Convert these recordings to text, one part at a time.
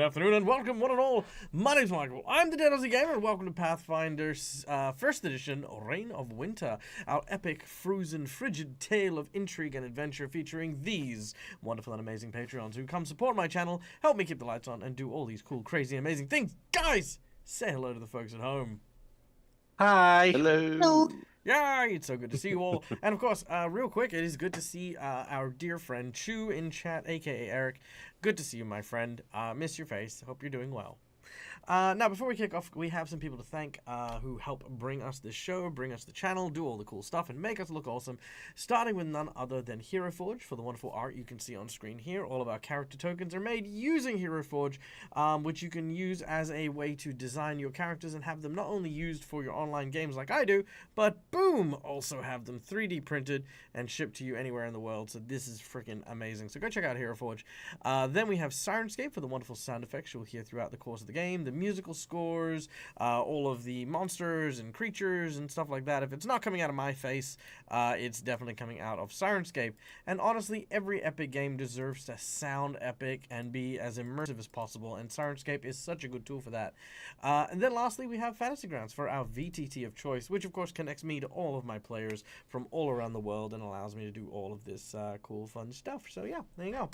afternoon, and welcome, one and all. My name's Michael. I'm the Dead Aussie Gamer, and welcome to Pathfinder's First Edition, Reign of Winter, our epic, frozen, frigid tale of intrigue and adventure featuring these wonderful and amazing Patreons who come support my channel, help me keep the lights on, and do all these cool, crazy, amazing things. Guys, say hello to the folks at home. Hi. Hello. Yeah, it's so good to see you all. And of course, real quick, it is good to see our dear friend Chu in chat, aka Eric. Good to see you, my friend. Miss your face. Hope you're doing well. Now, before we kick off, we have some people to thank who help bring us this show, bring us the channel, do all the cool stuff, and make us look awesome. Starting with none other than Hero Forge for the wonderful art you can see on screen here. All of our character tokens are made using Hero Forge, which you can use as a way to design your characters and have them not only used for your online games like I do, but boom, also have them 3D printed and shipped to you anywhere in the world. So this is freaking amazing. So go check out Hero Forge. Then we have Sirenscape for the wonderful sound effects you'll hear throughout the course of the game. The musical scores, all of the monsters and creatures and stuff like that. If it's not coming out of my face, it's definitely coming out of Sirenscape. And honestly, every epic game deserves to sound epic and be as immersive as possible, and Sirenscape is such a good tool for that. And then lastly, we have Fantasy Grounds for our VTT of choice, which of course connects me to all of my players from all around the world and allows me to do all of this cool, fun stuff. So yeah, there you go.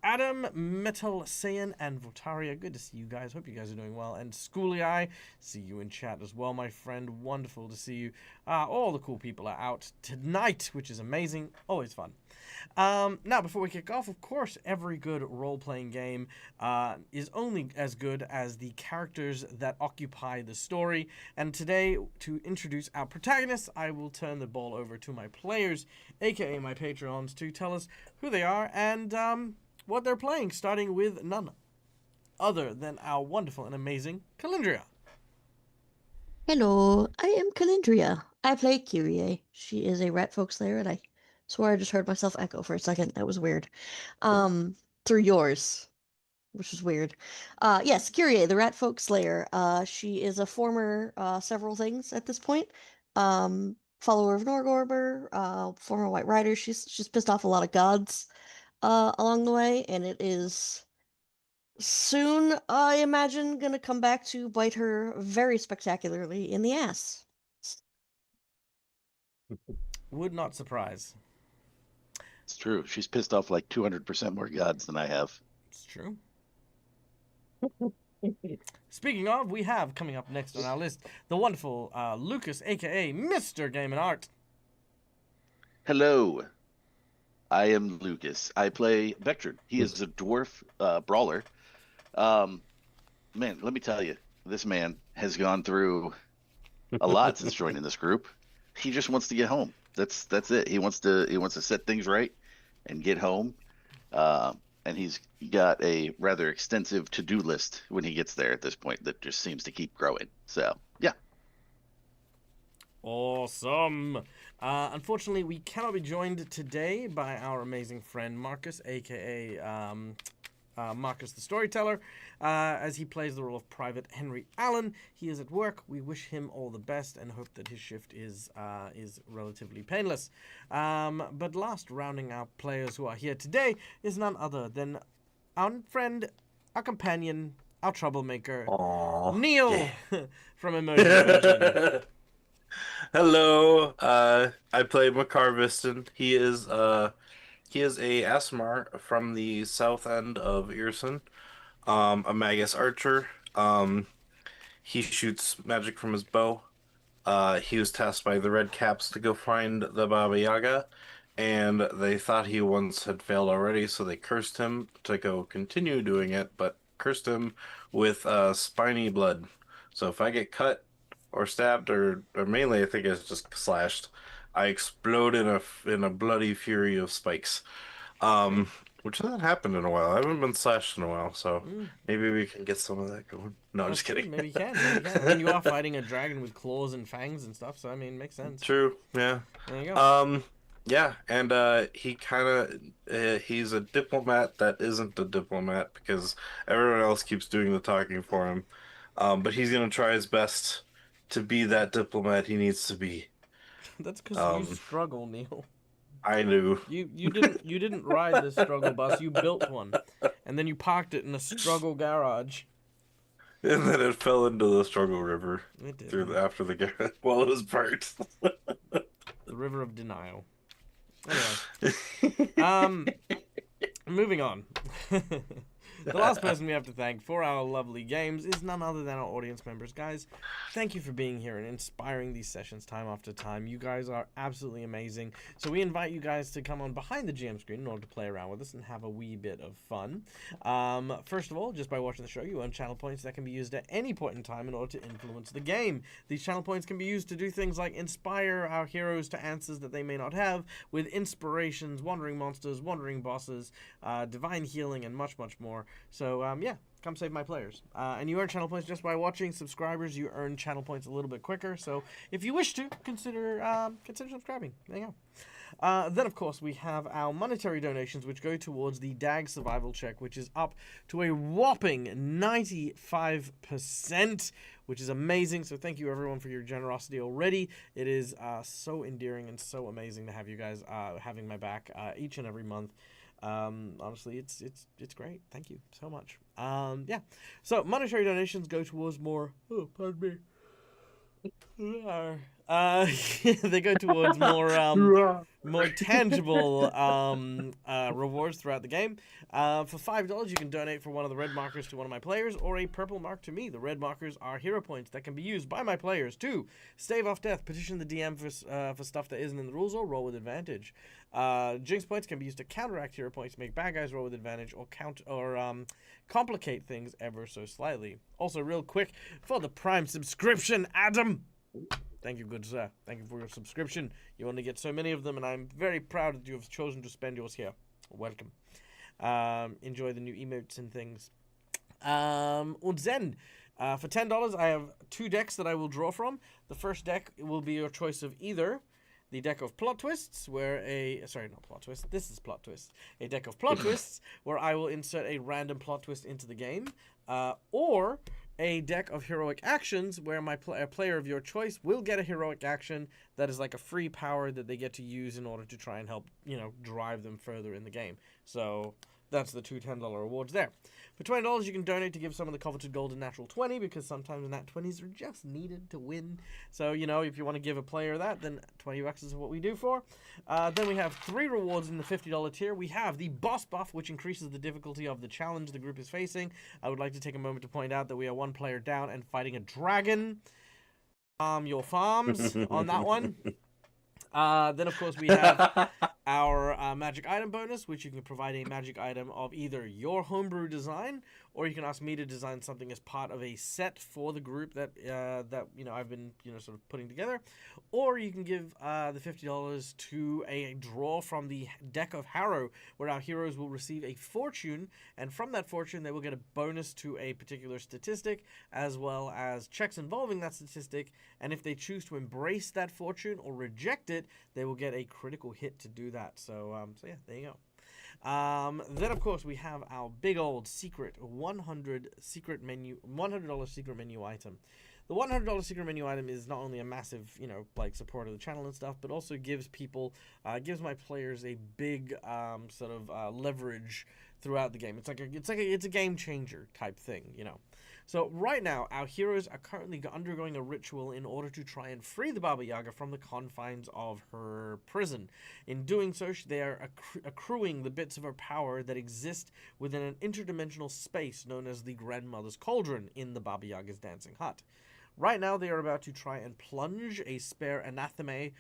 Adam, Metal, Saiyan, and Votaria, good to see you guys. Hope you guys are doing well. And Schooly Eye, see you in chat as well, my friend. Wonderful to see you. All the cool people are out tonight, which is amazing. Always fun. Now, before we kick off, of course, every good role-playing game is only as good as the characters that occupy the story. And today, to introduce our protagonists, I will turn the ball over to my players, aka my Patreons, to tell us who they are and what they're playing, starting with none other than our wonderful and amazing Calindria. Hello, I am Calindria. I play Kyrie. She is a rat folk slayer, and I swore I just heard myself echo for a second. That was weird. Through yours, which is weird. Yes, Kyrie, the rat folk slayer. She is a former several things at this point. Follower of Norgorber, former White Rider. She's pissed off a lot of gods along the way, and it is soon, I imagine, gonna come back to bite her very spectacularly in the ass. Would not surprise. It's true. She's pissed off like 200% more gods than I have. It's true. Speaking of, we have coming up next on our list the wonderful Lucas, aka Mr. Game and Art. Hello. I am Lucas. I play Vectron. He is a dwarf brawler. Man, let me tell you, this man has gone through a lot since joining this group. He just wants to get home. That's it. He wants to set things right and get home. And he's got a rather extensive to-do list when he gets there at this point that just seems to keep growing. So, yeah. Awesome. Unfortunately, we cannot be joined today by our amazing friend Marcus, aka Marcus the Storyteller, as he plays the role of Private Henry Allen. He is at work. We wish him all the best and hope that his shift is relatively painless. But last, rounding out players who are here today is none other than our friend, our companion, our troublemaker, Neil from Emerging Virgin. Hello, I play Macarviston. He is a Asmar from the south end of Earson, a Magus archer. He shoots magic from his bow. He was tasked by the Red Caps to go find the Baba Yaga, and they thought he once had failed already, so they cursed him to go continue doing it, but cursed him with spiny blood. So if I get cut or stabbed, or mainly I think it's just slashed, I explode in a bloody fury of spikes. Which hasn't happened in a while. I haven't been slashed in a while, so maybe we can get some of that going. No, I'm just kidding. Maybe you can. Maybe you can. And you are fighting a dragon with claws and fangs and stuff, so I mean, makes sense. True. Yeah. There you go. Yeah, and he kind of he's a diplomat that isn't a diplomat because everyone else keeps doing the talking for him. But he's gonna try his best to be that diplomat he needs to be. That's because you struggle, Neil. I knew. You didn't ride this struggle bus. You built one, and then you parked it in a struggle garage. And then it fell into the struggle river It did. after the garage while it was parked. The river of denial. Anyway, moving on. The last person we have to thank for our lovely games is none other than our audience members. Guys, thank you for being here and inspiring these sessions time after time. You guys are absolutely amazing. So we invite you guys to come on behind the GM screen in order to play around with us and have a wee bit of fun. First of all, just by watching the show, you earn channel points that can be used at any point in time in order to influence the game. These channel points can be used to do things like inspire our heroes to answers that they may not have, with inspirations, wandering monsters, wandering bosses, divine healing, and much, much more. So, yeah, come save my players. And you earn channel points just by watching. Subscribers, you earn channel points a little bit quicker. So, if you wish to, consider subscribing. There you go. Then, of course, we have our monetary donations, which go towards the DAG survival check, which is up to a whopping 95%, which is amazing. So thank you, everyone, for your generosity already. It is so endearing and so amazing to have you guys having my back each and every month. Honestly, it's great. Thank you so much. Yeah. So monetary donations go towards more. Oh, pardon me. They go towards more tangible rewards throughout the game. For $5, you can donate for one of the red markers to one of my players, or a purple mark to me. The red markers are hero points that can be used by my players to stave off death, petition the DM for stuff that isn't in the rules, or roll with advantage. Jinx points can be used to counteract hero points, make bad guys roll with advantage, or complicate things ever so slightly. Also, real quick, for the Prime subscription, Adam. Thank you, good sir. Thank you for your subscription. You only get so many of them, and I'm very proud that you have chosen to spend yours here. Welcome. Enjoy the new emotes and things. Und then, for $10, I have 2 decks that I will draw from. The first deck will be your choice of either the deck of plot twists, where not plot twist, this is plot twist. A deck of plot twists, where I will insert a random plot twist into the game, or a deck of heroic actions, where my player of your choice will get a heroic action that is like a free power that they get to use in order to try and help, drive them further in the game. So that's the 2 $10 rewards there. For $20, you can donate to give some of the coveted golden natural 20, because sometimes nat 20s are just needed to win. So, if you want to give a player that, then $20 is what we do for. Then we have 3 rewards in the $50 tier. We have the boss buff, which increases the difficulty of the challenge the group is facing. I would like to take a moment to point out that we are 1 player down and fighting a dragon. Your farms on that one. Then, of course, we have our magic item bonus, which you can provide a magic item of either your homebrew design, or you can ask me to design something as part of a set for the group that I've been sort of putting together, or you can give the $50 to a draw from the deck of Harrow, where our heroes will receive a fortune, and from that fortune they will get a bonus to a particular statistic, as well as checks involving that statistic, and if they choose to embrace that fortune or reject it, they will get a critical hit to do that. So yeah, there you go. Then, of course, we have our big old secret $100 secret menu item. The $100 secret menu item is not only a massive, support of the channel and stuff, but also gives my players a big sort of leverage throughout the game. It's a game changer type thing, So right now, our heroes are currently undergoing a ritual in order to try and free the Baba Yaga from the confines of her prison. In doing so, they are accruing the bits of her power that exist within an interdimensional space known as the Grandmother's Cauldron in the Baba Yaga's dancing hut. Right now, they are about to try and plunge a spare anathema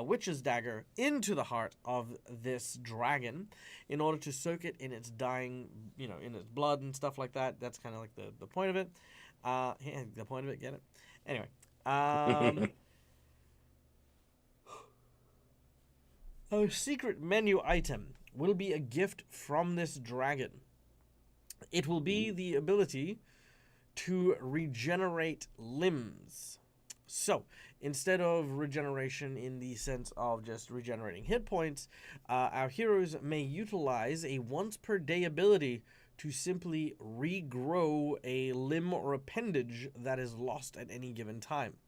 witch's dagger into the heart of this dragon in order to soak it in its dying, in its blood and stuff like that. That's kind of like the point of it. The point of it, get it? Anyway. Our secret menu item will be a gift from this dragon. It will be the ability to regenerate limbs. So, instead of regeneration in the sense of just regenerating hit points, our heroes may utilize a once per day ability to simply regrow a limb or appendage that is lost at any given time.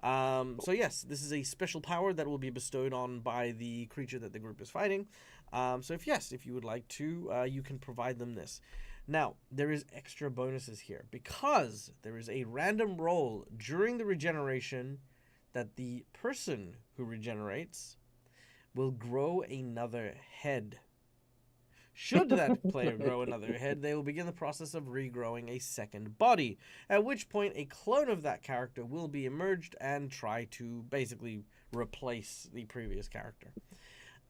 So yes, this is a special power that will be bestowed on by the creature that the group is fighting. So if you would like to, you can provide them this. Now, there is extra bonuses here because there is a random roll during the regeneration that the person who regenerates will grow another head. Should that player grow another head, they will begin the process of regrowing a second body, at which point a clone of that character will be emerged and try to basically replace the previous character.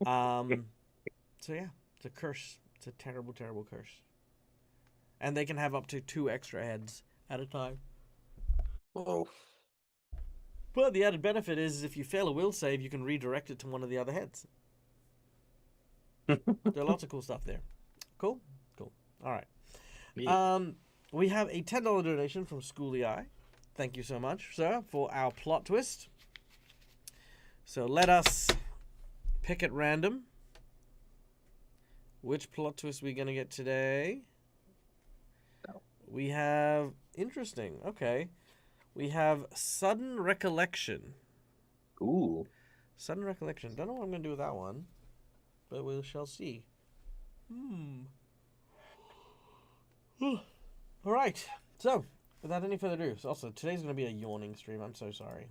So yeah, it's a curse. It's a terrible, terrible curse. And they can have up to 2 extra heads at a time. Whoa. But the added benefit is if you fail a will save, you can redirect it to one of the other heads. There are lots of cool stuff there. Cool? Cool. All right. Yeah. We have a $10 donation from Schooly Eye. Thank you so much, sir, for our plot twist. So let us pick at random. Which plot twist are we going to get today? No. We have... Interesting. Okay. We have Sudden Recollection. Ooh. Sudden Recollection. Don't know what I'm going to do with that one. But we shall see. All right. So, without any further ado, also today's going to be a yawning stream. I'm so sorry.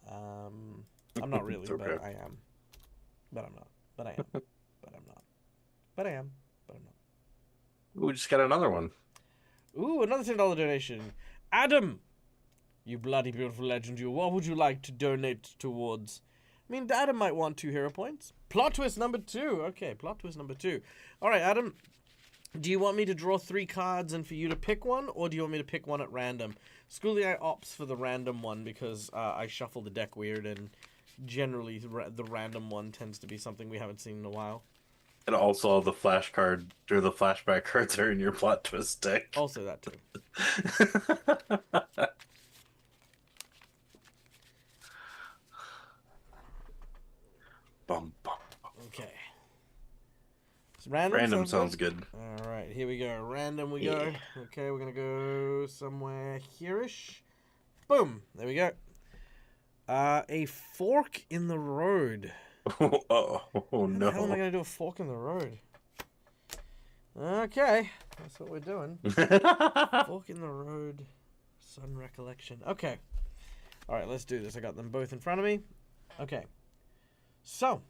I'm not really, okay. but I am. But I'm not. But I am. But I'm not. But I am. But I'm not. We just got another one. Ooh, another $10 donation. Adam, you bloody beautiful legend, you. What would you like to donate towards? I mean, Adam might want 2 hero points. Plot twist number 2. Okay, plot twist number 2. All right, Adam, do you want me to draw 3 cards and for you to pick one, or do you want me to pick one at random? Schooly Eye opts for the random one because I shuffle the deck weird, and generally the random one tends to be something we haven't seen in a while. And also all the flash card or the flashback cards are in your plot twist deck. Also that too. Bum, bum, bum. Okay. So random sounds good. All right, here we go. Random we go. Okay, we're going to go somewhere here-ish. Boom. There we go. A fork in the road. Oh How no. the hell am I going to do a fork in the road? Okay, that's what we're doing. Fork in the road, sudden recollection. Okay. All right, let's do this. I got them both in front of me. Okay. So,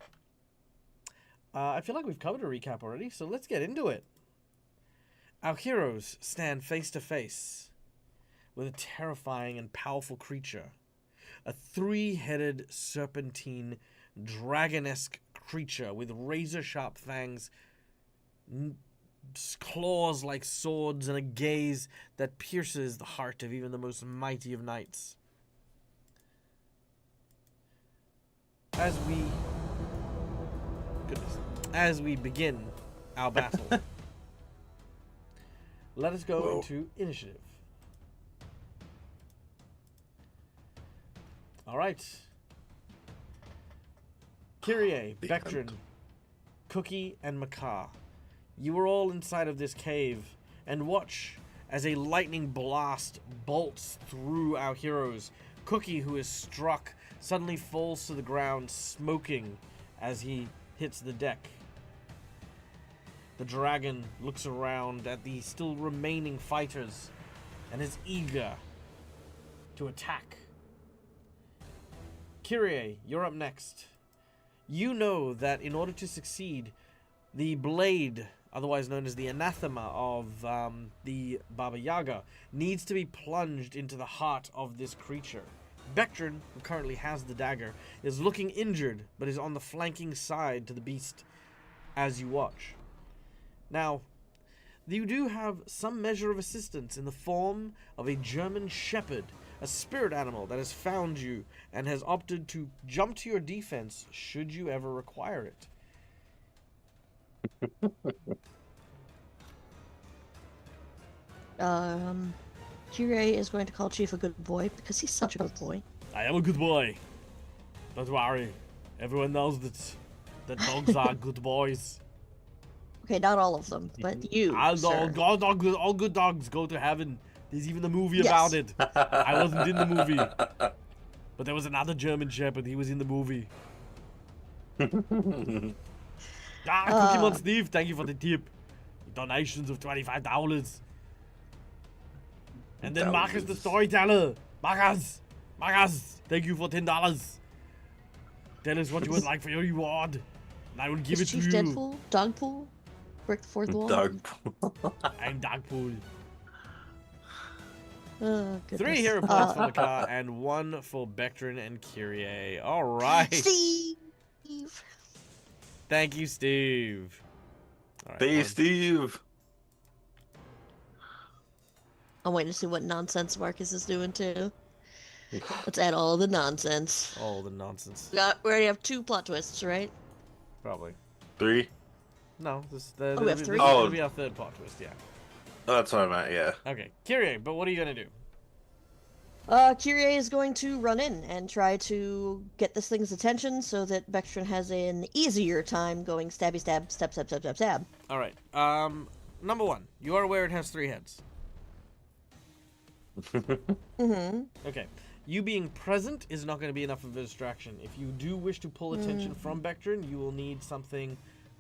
I feel like we've covered a recap already, so let's get into it. Our heroes stand face to face with a terrifying and powerful creature. A 3-headed serpentine dragon-esque creature with razor-sharp fangs, claws like swords, and a gaze that pierces the heart of even the most mighty of knights. As we begin our battle, let us go into initiative. All right. Kyrie, Bectrin, Cookie, and Makar, you are all inside of this cave, and watch as a lightning blast bolts through our heroes. Cookie, who is struck, suddenly falls to the ground, smoking as he hits the deck. The dragon looks around at the still remaining fighters and is eager to attack. Kyrie, you're up next. You know that in order to succeed, the blade, otherwise known as the anathema of the Baba Yaga, needs to be plunged into the heart of this creature. Bectrin, who currently has the dagger, is looking injured, but is on the flanking side to the beast as you watch. Now, you do have some measure of assistance in the form of a German shepherd, a spirit animal that has found you and has opted to jump to your defense should you ever require it. Kyrie is going to call Chief a good boy because he's such a good boy. I am a good boy. Don't worry. Everyone knows that dogs are good boys. Okay, not all of them, but you, sir. All good dogs go to heaven. There's even a movie Yes. about it. I wasn't in the movie. But there was another German Shepherd. He was in the movie. Cookie Mon Steve, thank you for the tip. Donations of $25. And then Marcus the Storyteller. Marcus, thank you for $10. Tell us what you would like for your reward, and I will give it to Chief you. Deadpool, Dogpool, break the fourth wall. Dogpool. I'm Dogpool. Oh, 3 hero points for the car and 1 for Bectrin and Kyrie. All right. Steve. Thank you, Steve. All right, Hey, one. Steve. I'm waiting to see what nonsense Marcus is doing too. Let's add all the nonsense. All the nonsense. We already have 2 plot twists, right? Probably. 3. No, this we have 3? will be our 3rd plot twist, yeah. Oh, that's what I meant. Yeah. Okay, Kyrie, but what are you going to do? Kyrie is going to run in and try to get this thing's attention so that Bectrin has an easier time going stabby stab, stab, stab, stab, stab, stab. All right. Number 1, you are aware it has 3 heads. Mm-hmm. Okay. You being present is not going to be enough of a distraction. If you do wish to pull attention from Bectrin, you will need something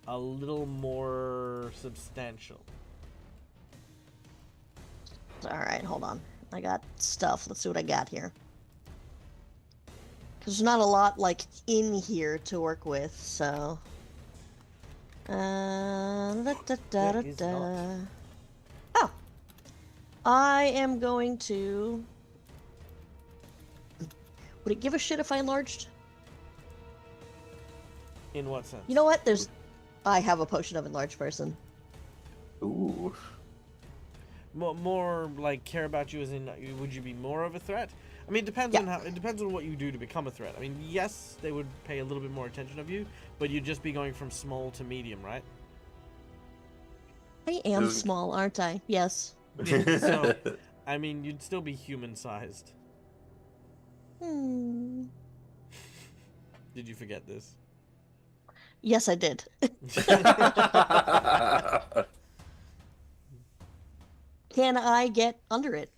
a little more substantial. Alright, hold on. I got stuff. Let's see what I got here. Because there's not a lot, like, in here to work with, so... There is not. Oh! I am going to... Would it give a shit if I enlarged? In what sense? You know what? I have a potion of enlarged person. Ooh. More like care about you as in, would you be more of a threat? I mean, it depends on how. It depends on what you do to become a threat. I mean, yes, they would pay a little bit more attention of you, but you'd just be going from small to medium, right? I am small, aren't I? Yes. So, I mean, you'd still be human-sized. Hmm. Did you forget this? Yes, I did. Can I get under it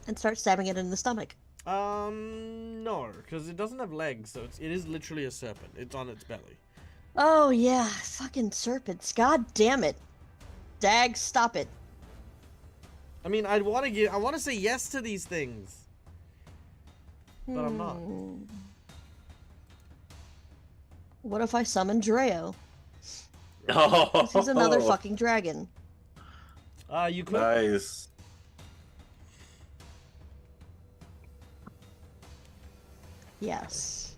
and start stabbing it in the stomach? No, because it doesn't have legs, so it is literally a serpent. It's on its belly. Oh yeah, fucking serpents. God damn it. Dag, stop it. I mean, I want to say yes to these things, but I'm not. What if I summon Dreo? Oh, He's another fucking dragon. You could. Nice. Yes.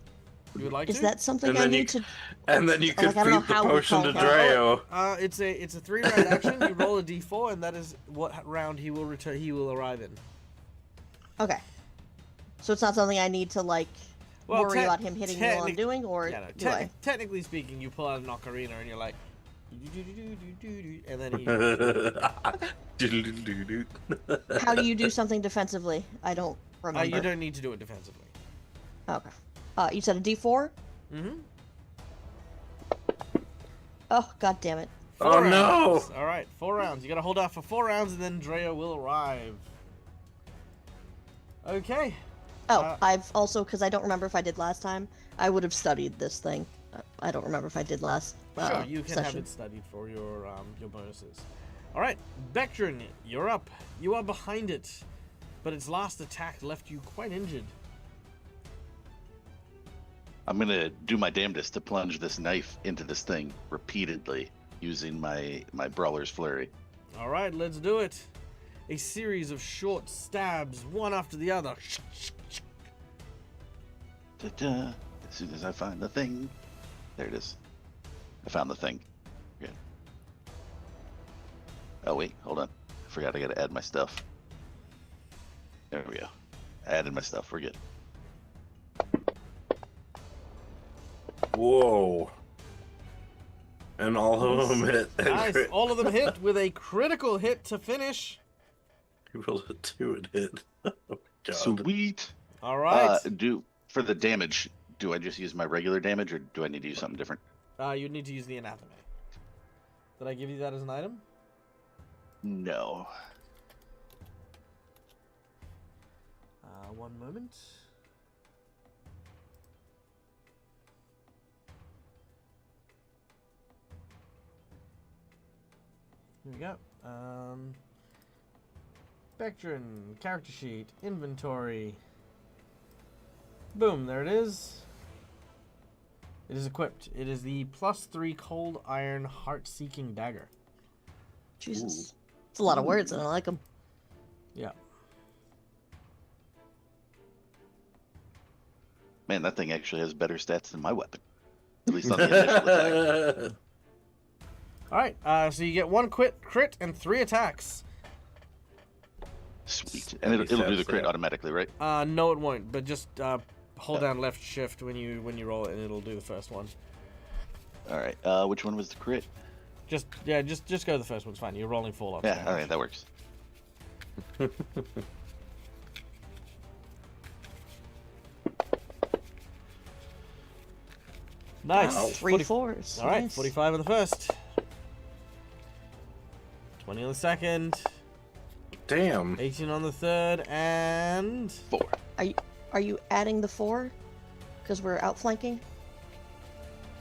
You would like Is to? that something And I then need to... And then you could Like, I don't know feed the how we potion call to that. Dreo. It's a 3-round action. You roll a d4, and that is what round he will return. He will arrive in. Okay. So it's not something I need to, like, Well, worry about him hitting me while I'm doing, or Yeah, no, do I? technically speaking, you pull out an ocarina and you're like, and then he. How do you do something defensively? I don't remember. You don't need to do it defensively. Okay. You said a D4? Mm-hmm. Oh, god damn it. Oh, no! All right, 4 rounds. You gotta hold out for 4 rounds, and then Dreo will arrive. Okay. Oh, I've also, because I don't remember if I did last time, I would have studied this thing. I don't remember if I did last Sure, you can have session. it studied for your bonuses. All right, Bectrin, you're up. You are behind it, but its last attack left you quite injured. I'm gonna do my damnedest to plunge this knife into this thing repeatedly using my brawler's flurry. All right, let's do it. A series of short stabs, one after the other. Da-da. As soon as I find the thing, there it is. I found the thing. Good. Oh wait, hold on. I forgot I gotta add my stuff. There we go. I added my stuff. We're good. Whoa. And all of them hit. Nice, all of them hit with a critical hit to finish. You rolled a 2 and hit. Oh my god. Sweet. All right. For the damage, do I just use my regular damage, or do I need to use something different? You need to use the anatomy. Did I give you that as an item? No. One moment. Here we go. Spectrum, character sheet, inventory. Boom, there it is. It is equipped. It is the +3 cold iron heart-seeking dagger. Jesus. It's a lot of words, and I like them. Yeah. Man, that thing actually has better stats than my weapon. At least on the initial attack. Alright, so you get 1 crit and 3 attacks. Sweet. And it'll do the crit automatically, right? No it won't, but just hold down left shift when you roll it and it'll do the first one. Alright, which one was the crit? Just go the first one, it's fine. You're rolling full up. Yeah, alright, that works. Nice. Wow, 3 4s. Alright, Nice. 45 on the first. 20 on the second. Damn. 18 on the third, and 4. Are you adding the 4? Because we're outflanking?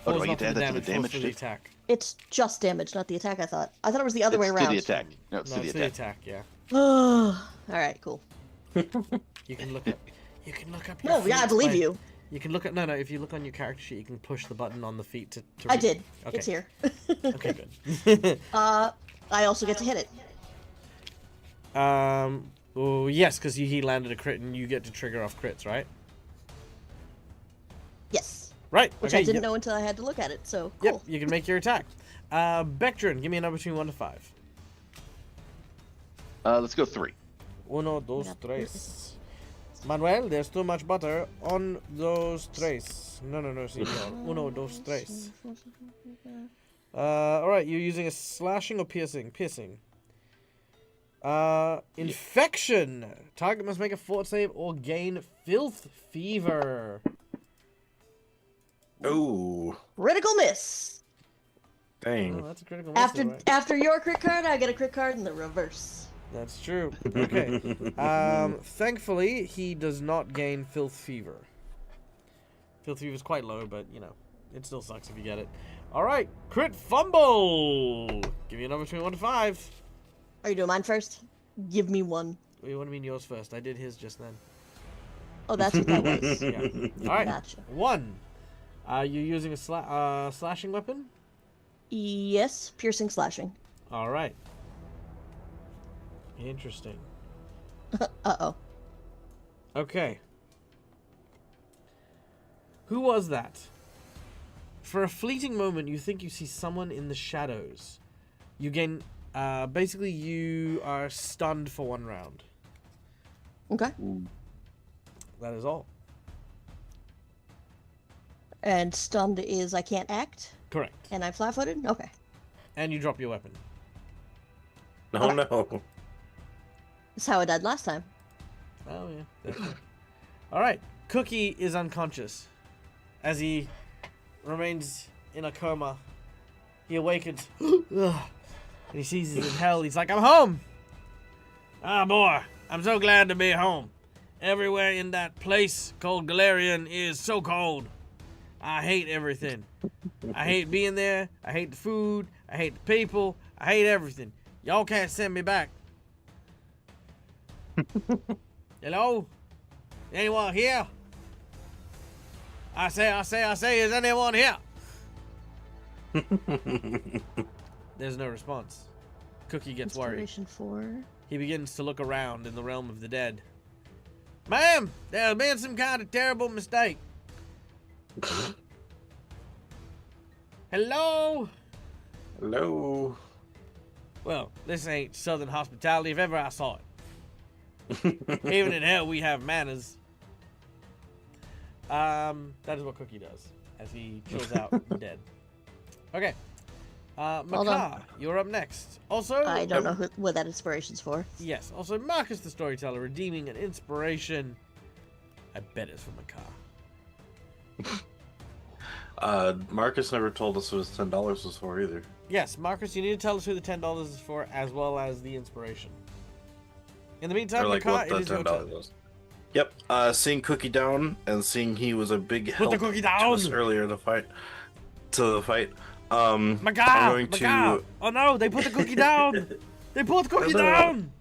Oh, do four's I not get to for add that to the damage for the too? attack. It's just damage, not the attack, I thought. I thought it was the other way It's around. to the attack. No, it's No, to it's the attack. yeah. Alright, cool. You can look up. Your No, yeah, I feet believe by- you. You can look at no. If you look on your character sheet, you can push the button on the feet to I read. did. Okay. It's here. Okay, good. I also get to hit it. Well, yes, because he landed a crit and you get to trigger off crits, right? Yes. Right. Which okay, I didn't yep. know until I had to look at it, so Yep, cool. you can make your attack. Bectrin, give me a number between 1 to 5. Let's go 3. Uno, dos, Yep. tres. Manuel, there's too much butter on those tres. No, señor. Uno, dos, tres. Alright, you're using a slashing or piercing? Piercing. Infection. Target must make a fort save or gain filth fever. Oh, Critical miss. dang. Oh, that's a critical miss, all right. After your crit card, I get a crit card in the reverse. That's true. Okay. Thankfully, he does not gain filth fever. Filth fever is quite low, but you know, it still sucks if you get it. All right, crit fumble. Give me a number between 1 to 5. Are you doing mine first? Give me 1. What do you want to mean yours first? I did his just then. Oh, that's what that was. Yeah. All right. Gotcha. 1. You're using a slashing weapon. Yes, piercing slashing. All right. Interesting. Uh-oh. Okay. Who was that? For a fleeting moment, you think you see someone in the shadows. You gain... basically, you are stunned for 1 round. Okay. That is all. And stunned is I can't act, Correct. and I'm flat-footed? Okay. And you drop your weapon. Oh no. That's how I died last time. Oh, yeah. That's right. All right. Cookie is unconscious. As he remains in a coma, he awakens. And he sees he's in hell. He's like, I'm home. Ah, boy. I'm so glad to be home. Everywhere in that place called Galarian is so cold. I hate everything. I hate being there. I hate the food. I hate the people. I hate everything. Y'all can't send me back. Hello? Anyone here? I say, is anyone here? There's no response. Cookie gets worried. Inspiration 4. He begins to look around in the realm of the dead. Ma'am, there's been some kind of terrible mistake. Hello? Hello. Well, this ain't Southern hospitality if ever I saw it. Even in hell, we have manners. That is what Cookie does as he chills out dead. Okay. Makar, you're up next. Also, I don't know what that inspiration's for. yes. Also, Marcus the Storyteller redeeming an inspiration. I bet it's for Makar. Marcus never told us what his $10 was for either. Yes, Marcus, you need to tell us who the $10 is for, as well as the inspiration. In the meantime, Or like Makar, what the it is your $10 turn. was. Yep. Seeing Cookie down and seeing he was a big Put help the cookie to us down! earlier to the fight. I'm Macaw! going Macaw! to. Oh no, they put the cookie down! They put the cookie No. down!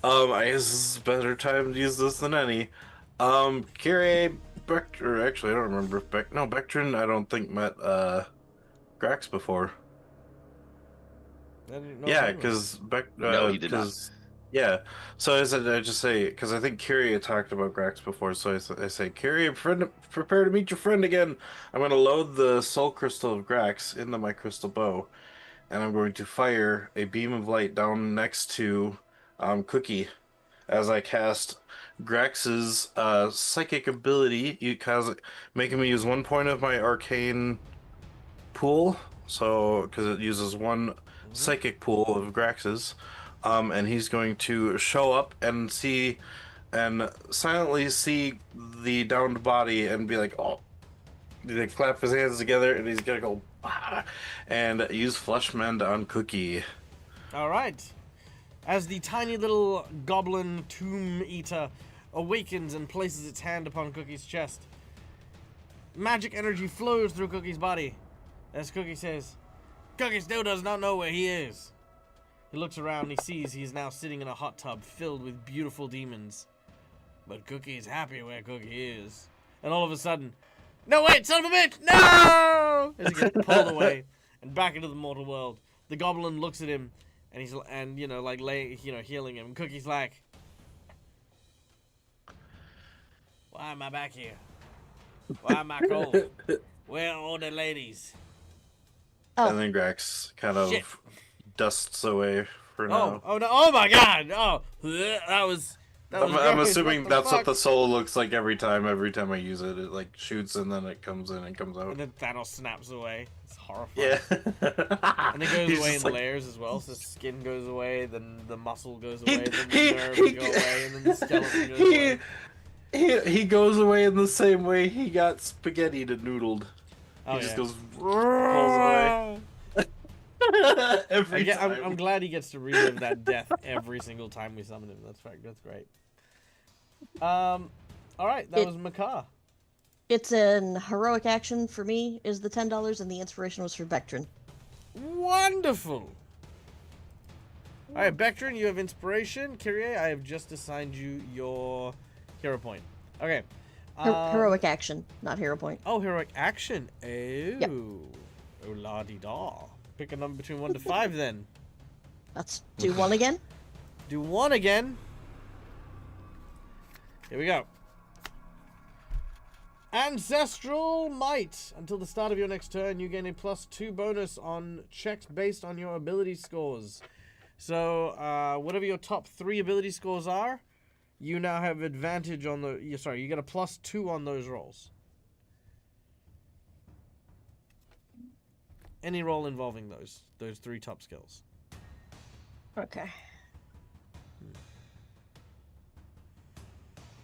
I guess this is a better time to use this than any. Kyrie Beck, actually, I don't remember if Bectrin, I don't think met Grax before. I didn't know if Yeah, anyone- No, he did not. because yeah. So I just say because I think Kyrie had talked about Grax before. So I say, Kyrie, prepare to meet your friend again. I'm going to load the soul crystal of Grax into my crystal bow, and I'm going to fire a beam of light down next to Cookie as I cast Grax's psychic ability. Making me use 1 point of my arcane pool, so because it uses one psychic pool of Grax's, and he's going to show up and silently see the downed body and be like, oh, they clap his hands together, and he's gonna go, ah, and use Flesh Mend on Cookie. Alright. As the tiny little goblin tomb eater awakens and places its hand upon Cookie's chest, magic energy flows through Cookie's body. As Cookie says, Cookie still does not know where he is. He looks around and he sees he is now sitting in a hot tub filled with beautiful demons. But Cookie is happy where Cookie is. And all of a sudden, no wait, son of a bitch, no! As he gets pulled away and back into the mortal world. The goblin looks at him and healing him. And Cookie's like, why am I back here? Why am I cold? Where are all the ladies? Oh. And then Grax kind of Shit. dusts away for now. Oh no! Oh my God! Oh, that was. I'm gross. assuming What the that's fuck? what the soul looks like every time I use it. It like shoots and then it comes in and comes out. And then Thanos snaps away. It's horrifying. Yeah. And it goes He's away in just like- layers as well. So the skin goes away, then the muscle goes He- away, then he- the nerves he- go away, and then the skeleton goes away. He goes away in the same way he got spaghetti to noodled. Oh, He just yeah. goes pulls away every time. I'm glad he gets to relive that death every single time we summon him. That's great. All right, that was Macaw. It's an heroic action for me, is the $10, and the inspiration was for Bectrin. Wonderful. All right, Bectrin, you have inspiration. Kyrie, I have just assigned you your hero point. Okay. Heroic action, not hero point. Oh, heroic action. Oh. Yep. Oh, la-di-da. Pick a number between 1 to 5 then. Let's do one again. Do 1 again. Here we go. Ancestral Might. Until the start of your next turn, you gain a +2 bonus on checks based on your ability scores. So, whatever your top 3 ability scores are, you now have advantage on the... you get a +2 on those rolls. Any roll involving those 3 top skills. Okay.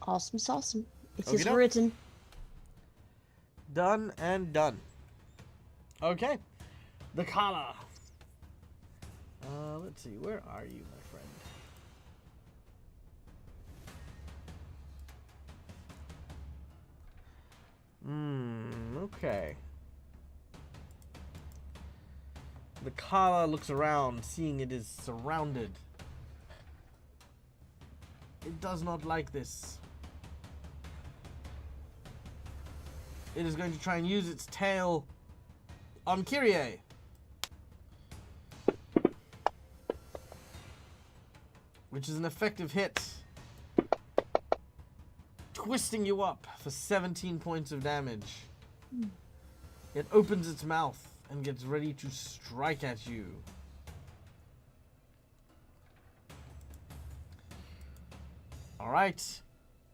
Awesome sauce. It is Okey-doke. written. Done and done. Okay. The collar. Let's see. Where are you, my friend? Okay. The collar looks around, seeing it is surrounded. It does not like this. It is going to try and use its tail on Kyrie. Which is an effective hit. Twisting you up for 17 points of damage. It opens its mouth and gets ready to strike at you. Alright.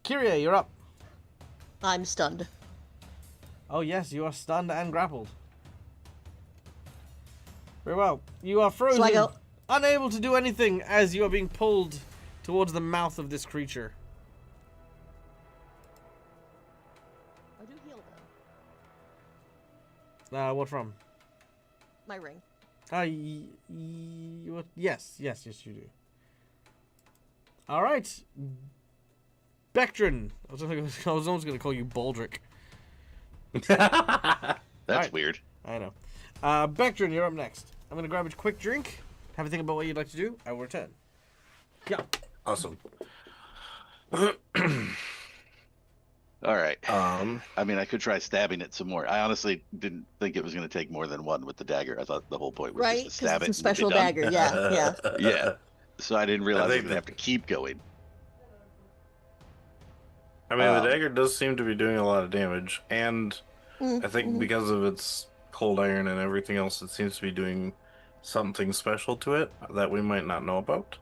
Kyrie, you're up. I'm stunned. Oh yes, you are stunned and grappled. Very well. You are frozen, So I go, unable to do anything as you are being pulled towards the mouth of this creature. I do heal though. What from? My ring. Yes, you do. All right, Bectrin. I was almost going to call you Baldric. That That's Alright. weird. I know. Bectrin, you're up next. I'm going to grab a quick drink. Have a think about what you'd like to do. I will return. Yeah. Awesome. All right. Um, I mean, I could try stabbing it some more. I honestly didn't think it was going to take more than one with the dagger. I thought the whole point was Right? just to Because stab it's it a and be special done. dagger. Yeah. Yeah. So I didn't realize I was think going to have to keep going. I mean, the dagger does seem to be doing a lot of damage, and Mm, I think because of its cold iron and everything else, it seems to be doing something special to it that we might not know about.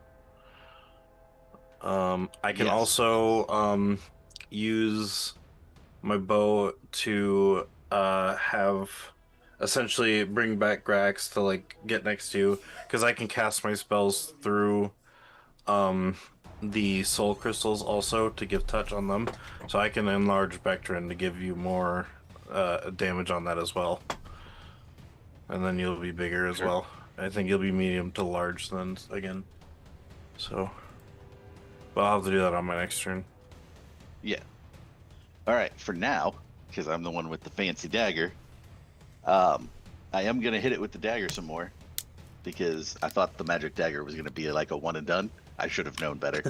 I can Yes. also use my bow to have essentially bring back Grax to like get next to you, because I can cast my spells through the soul crystals also to give touch on them, so I can enlarge Bectrin to give you more damage on that as well, and then you'll be bigger as well. I think you'll be medium to large then again. So, but I'll have to do that on my next turn. Yeah. All right. For now, because I'm the one with the fancy dagger, I am going to hit it with the dagger some more, because I thought the magic dagger was going to be like a one and done. I should have known better.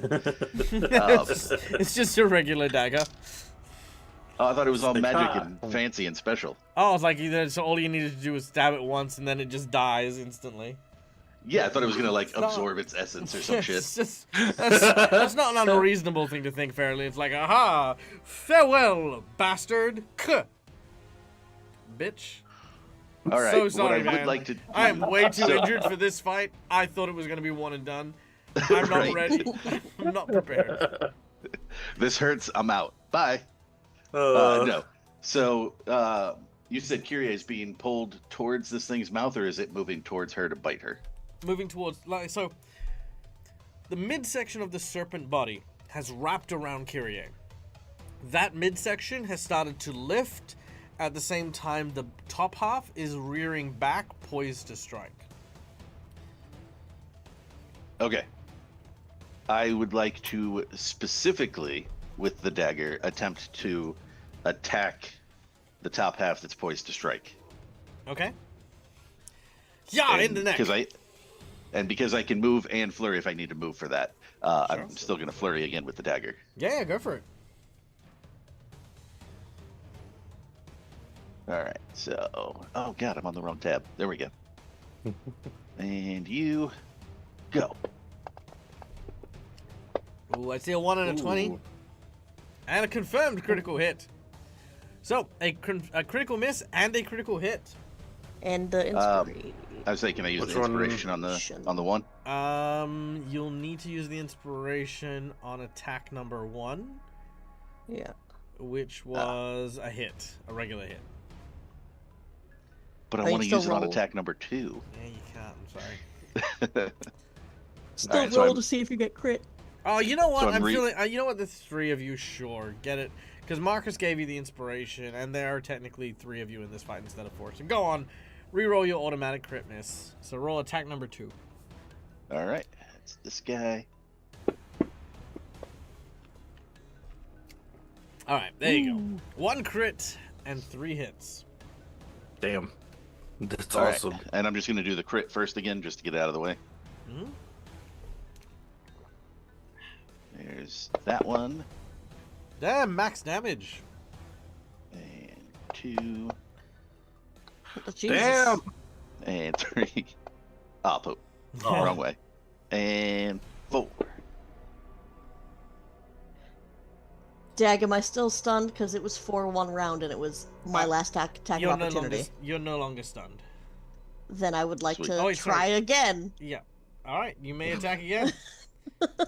It's just a regular dagger. Oh, I thought it was all Like, magic and fancy and special. Oh, it's like so all you needed to do was stab it once and then it just dies instantly. Yeah, I thought it was going to like not- absorb its essence or some shit. It's just, that's not an unreasonable thing to think, fairly. It's like, aha, farewell, bastard. Kuh. Bitch. All right. So sorry, what I man. would like to. I am way too So- injured for this fight. I thought it was going to be one and done. I'm not Right. ready. I'm not prepared. This hurts. I'm out. Bye. Uh, No. So you said Kyrie is being pulled towards this thing's mouth, or is it moving towards her to bite her? Moving towards, like, so the midsection of the serpent body has wrapped around Kyrie. That midsection has started to lift. At the same time, the top half is rearing back, poised to strike. Okay. I would like to specifically, with the dagger, attempt to attack the top half that's poised to strike. Okay. Yeah, in the neck. Because I can move and flurry if I need to move for that. I'm still going to flurry again with the dagger. Yeah, go for it. All right. So, oh god, I'm on the wrong tab. There we go. And you go. Ooh, I see a 1 and a 20. Ooh. And a confirmed critical hit. So, a critical miss and a critical hit. And the inspiration. I was saying, can I use Which the one? inspiration on the one? You'll need to use the inspiration on attack number 1, Yeah. which was a hit, a regular hit. But I you want to still use it on roll. attack number 2. Yeah, you can't. I'm sorry. Still Alright, so roll I'm- to see if you get crit. Oh, you know what? So I'm I'm feeling. You know what? The 3 of you, sure, get it, because Marcus gave you the inspiration, and there are technically 3 of you in this fight instead of 4. So go on, reroll your automatic crit miss. So roll attack number 2. All right. It's this guy. All right, there you go. 1 crit and 3 hits. Damn. That's All right. awesome. And I'm just going to do the crit first again, just to get it out of the way. Mhm. There's that one. Damn, max damage. And 2. Jesus. Damn. And 3. Ah, poop. Wrong way. And 4. Dag, am I still stunned? Because it was 4-1 round and it was my last attack of You're no opportunity. longer. You're no longer stunned. Then I would like Sweet. to Oh, wait, try sorry. again. Yeah. All right, you may attack again. Let's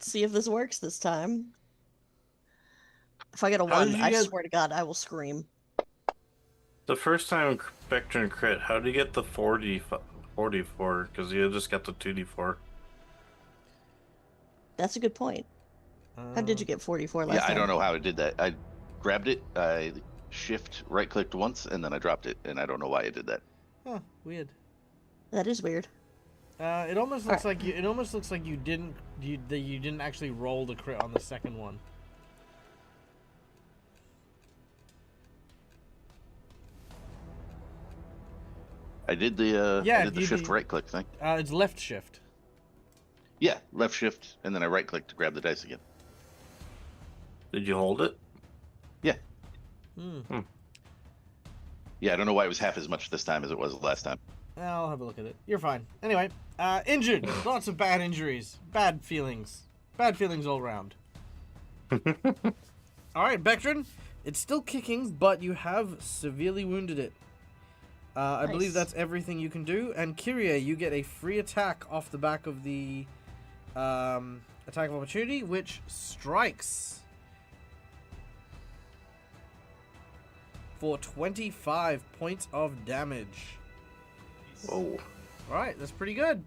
see if this works this time. If I get a How 1, did you I get- swear to God, I will scream. The first time Bectrin crit, how did you get the 4d4? Because you just got the 2d4. That's a good point. How did you get 44 last Yeah, time? I don't know how I did that. I grabbed it, I shift right clicked once, and then I dropped it, and I don't know why I did that. Huh, weird. That is weird. It almost looks like you. It almost looks like you didn't actually roll the crit on the second one. I did the Yeah, I did the shift right click thing. It's left shift. Yeah, left shift, and then I right click to grab the dice again. Did you hold it? Yeah. Hmm. Yeah, I don't know why it was half as much this time as it was last time. I'll have a look at it. You're fine. Anyway, injured. Lots of bad injuries. Bad feelings. Bad feelings all around. Alright, Bectrin. It's still kicking, but you have severely wounded it. I believe Nice. that's everything you can do. And Kyrie, you get a free attack off the back of the attack of opportunity, which strikes for 25 points of damage. Whoa. Alright, that's pretty good.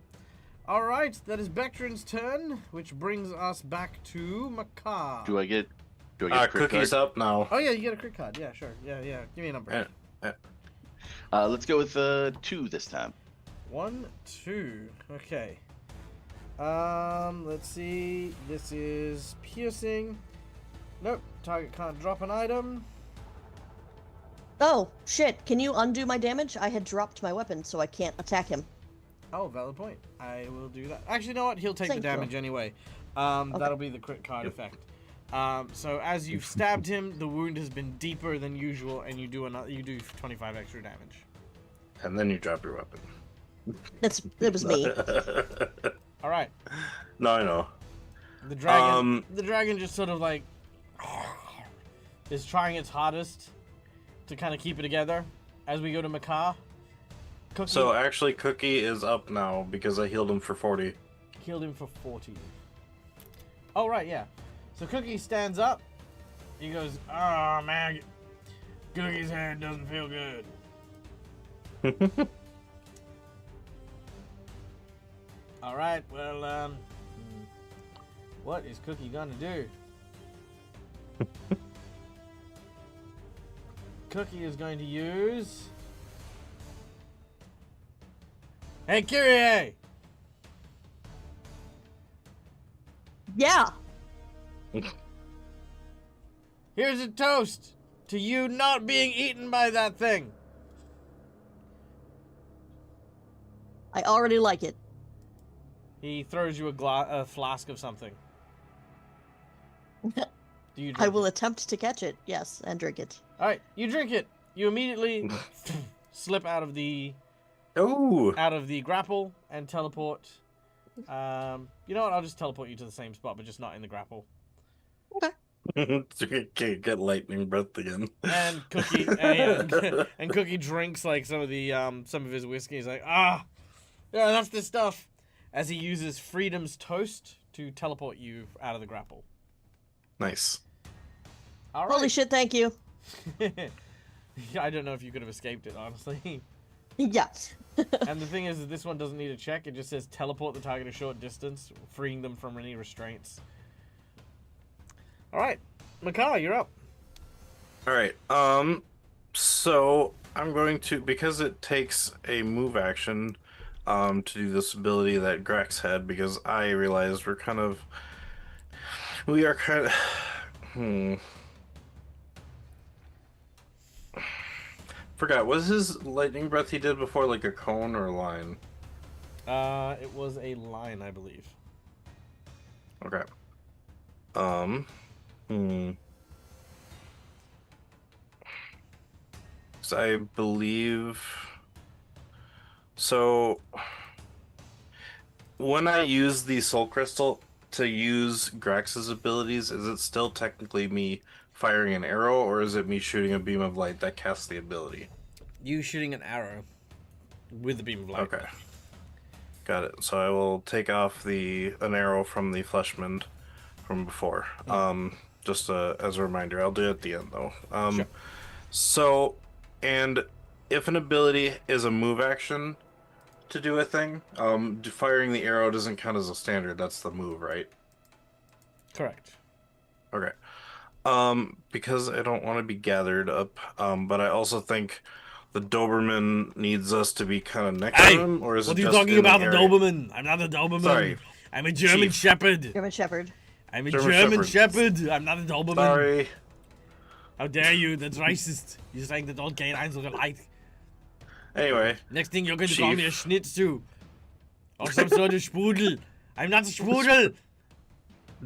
Alright, that is Bectrin's turn, which brings us back to Makar. Do I get a crit Cookie's card? up now. Oh yeah, you get a crit card. Yeah, sure. Yeah. Give me a number. Let's go with 2 this time. 1, 2. Okay. Let's see. This is piercing. Nope. Target can't drop an item. Oh, shit. Can you undo my damage? I had dropped my weapon, so I can't attack him. Oh, valid point. I will do that. Actually, you know what? He'll take the Thank you. damage anyway. That'll be the crit card effect. So as you've stabbed him, the wound has been deeper than usual, and you do 25 extra damage. And then you drop your weapon. It was me. All right. No, I know. The dragon just sort of like is trying its hardest to kind of keep it together as we go to Makar. Cookie So actually, Cookie is up now because I healed him for 40. healed him for 40. Oh right, yeah. So Cookie stands up. He goes, "Oh man, Cookie's head doesn't feel good." All right, well, what is Cookie gonna do? Cookie is going to use. Hey, Kyrie! Yeah. Here's a toast to you not being eaten by that thing. I already like it. He throws you a flask of something. Do you drink I will it? attempt to catch it, yes, and drink it. All right, you drink it. You immediately slip out of the Oh! grapple and teleport. You know what? I'll just teleport you to the same spot, but just not in the grapple. Can't get lightning breath again. And Cookie and Cookie drinks like some of his whiskey. He's like, yeah, that's the stuff. As he uses Freedom's toast to teleport you out of the grapple. Nice. All right. Holy shit, thank you. I don't know if you could have escaped it, honestly. Yeah. And the thing is, this one doesn't need a check. It just says teleport the target a short distance, freeing them from any restraints. All right, Makar, you're up. All right. So I'm going to, because it takes a move action, to do this ability that Grex had, because I realized we are kind of, Forgot, was his lightning breath he did before like a cone or a line? It was a line, I believe. Okay. So I believe. So when I use the soul crystal to use Grax's abilities, is it still technically me firing an arrow, or is it me shooting a beam of light that casts the ability? You shooting an arrow with the beam of light. Okay. Got it. So I will take off an arrow from the fleshman from before. Just as a reminder. I'll do it at the end though. Sure. So, and if an ability is a move action to do a thing, firing the arrow doesn't count as a standard. That's the move, right? Correct. Okay. Because I don't want to be gathered up, but I also think the Doberman needs us to be kind of next to him, or is What it are you just talking in the about, the area? Doberman? I'm not a Doberman. Sorry. I'm a German Chief. Shepherd. German Shepherd. I'm a German German Shepherd. I'm not a Doberman. Sorry. How dare you? That's racist. You're saying that all canines look alike. Anyway, Next thing you're going to call me a Chief. schnitzu. Or some sort of sprudel. I'm not a sprudel.